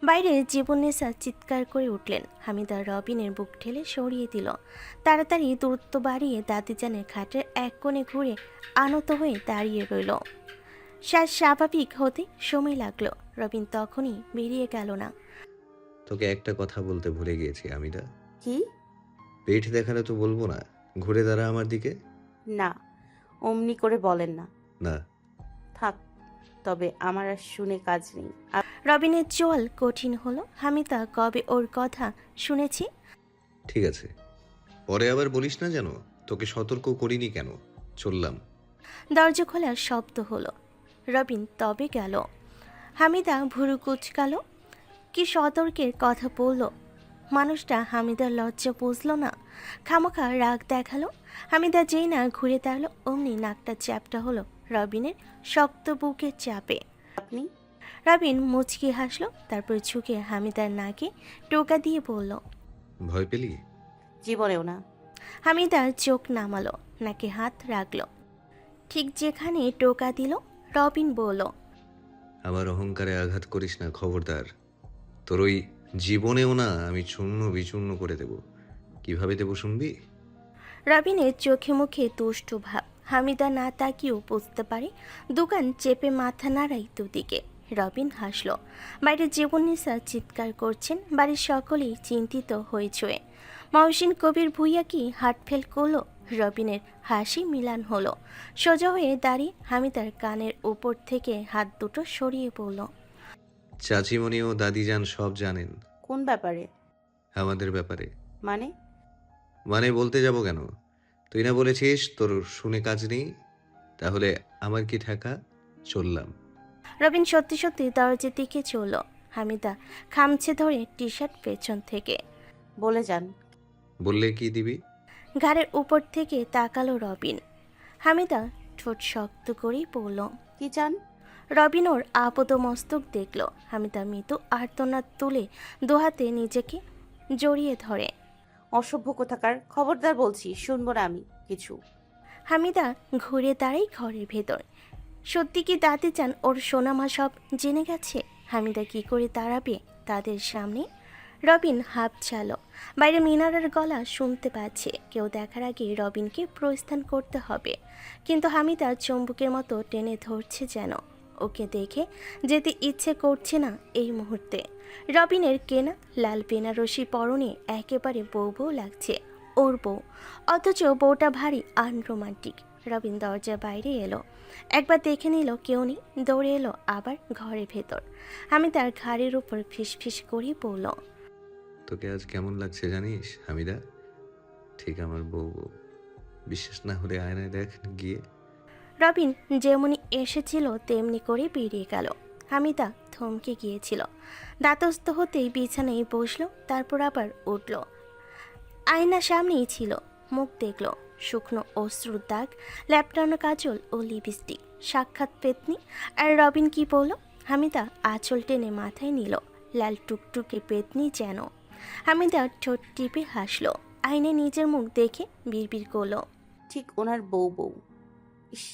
বাইরে জীবনেশা চিৎকার করে উঠলেন। হামিদা রবিনের বুক ঠেলে সরিয়ে দিল। তাড়াতাড়ি দূরত্ব বাড়িয়ে দাদিজানের খাটের এক কোণে ঘুরে আনত হয়ে দাঁড়িয়ে রইল। শ্বাস স্বাভাবিক হতে সময় লাগলো। রবিন তখনই বেরিয়ে গেল না। তোকে একটা কথা বলতে ভুলে গিয়েছি আমিরা। কি? পেট দেখালে তো বলবো না, ঘুরে দাঁড়া আমার দিকে। না, অমনি করে বলেন না। না। থাক, তবে আমার আর শুনে কাজ নেই। রবিনের চোয়াল কঠিন হলো। হামিদা কবে ওর কথা শুনেছি? ঠিক আছে, পরে আবার বলিস না যেন। তোকে সতর্ক করিনি কেন? চললাম। দরজা খোলার শব্দ হলো। রবিন তবে গেল। হামিদা ভুরু কুচকালো। কি সতর্কের কথা বলল মানুষটা? হামিদার লজ্জা বুঝলো না, খামোখা রাগ দেখালো। হামিদা যেই না ঘুরে দাঁড়ালো অমনি নাকটা চ্যাপটা হলো রবিনের শক্ত বুকের চাপে। আপনি? রবিন মুচকি হাসলো, তারপর ঝুঁকে হামিদার নাকে টোকা দিয়ে বলল, ভয় পেলি? জীবনেও না। হামিদা চোখ নামালো, নাকে হাত রাখলো। ঠিক যেখানে টোকা দিল রবিন বলল, আমার অহংকারে আঘাত করিস না, খবরদার। তোর ওই জীবনেও না আমি চূর্ণ বিচূর্ণ করে দেব। কিভাবে দেব শুনবি? রবিনের চোখে মুখে দুষ্ট ভাব। হামিদা না তাকিয়েও বুঝতে পারে। দোকান চেপে মাথা নাড়াই দুদিকে। রবিন হাসলো। বাইরে জীবননিসা চিৎকার করছেন। বাড়ির সকলেই চিন্তিত হয়েছে। মহসিন কবির ভুইয়া কি হার্টফেল করলো? রবিনের হাসি মিলান হলো। সোজা হয়ে দাঁড়িয়ে হামিদার কানের উপর থেকে হাত দুটো সরিয়ে পড়ল। চাচিমণি ও দাদিজান সব জানেন। কোন ব্যাপারে? আমাদের ব্যাপারে। মানে বলতে যাব কেন? তুই না বলেছিস তোর শুনে কাজ নেই? তাহলে আমার কি ঠেকা? চললাম। রবিন সত্যি সত্যি দরজার দিকে চলল। হামিদা খামছে ধরে টি শার্ট পেছন থেকে। বলে যান। বললে কি দিবি? ঘাড়ের উপর থেকে তাকালো রবিন। হামিদা ঠোঁট শক্ত করেই পড়ল। কি চান? রবিন ওর আপদ মস্তক দেখল। হামিদা মৃদু আর্তনাদ তুলে দুহাতে নিজেকে জড়িয়ে ধরে। অসভ্য কোথাকার! খবরদার বলছি, শুনবো না আমি কিছু। হামিদা ঘুরে দাঁড়াই ঘরের ভেতর। সত্যি কি দাদি চান ওর সোনামা সব জেনে গেছে? হামিদা কি করে দাঁড়াবে তাদের সামনে? রবিন হাঁপ ছালো। বাইরে মিনারের গলা শুনতে পাচ্ছে। কেউ দেখার আগে রবিনকে প্রস্থান করতে হবে। কিন্তু হামিদা চুম্বকের মতো টেনে ধরছে যেন। ওকে দেখে যেতে ইচ্ছে করছে না এই মুহূর্তে। রবিনের কেনা লাল বেনারসি পরনে একেবারে বউ বউ লাগছে ওর বউ, অথচ বউটা ভারী আনরোমান্টিক। রবিন দরজার বাইরে এলো, একবার দেখে নিল কেউ নেই, দৌড়ে এলো আবার ঘরের ভেতর। আমি তার ঘাড়ের উপর ফিসফিস করে বলল, তোকে আজ কেমন লাগছে জানিস হামিদা? ঠিক আমার বউ বউ। বিশ্বাস না হলে আয়নায় দেখ গিয়ে। রবিন যেমনি এসেছিল তেমনি করে বেরিয়ে গেল। হামিদা থমকে গিয়েছিল। দাঁতস্থ হতেই বিছানায় বসলো, তারপর আবার উঠল। আয়না সামনেই ছিল। মুখ দেখল, শুকনো অশ্রুর দাগ, ল্যাপটানো কাজল ও লিপস্টিক, সাক্ষাৎ পেতনি। আর রবিন কি বলল? হামিদা আঁচল টেনে মাথায় নিল, লাল টুকটুকে পেতনি যেন। হামিদা ঠোঁট টিপে হাসলো। আয়নায় নিজের মুখ দেখে বিড়বিড় করলো, ঠিক ওনার বউ বউ। ইস,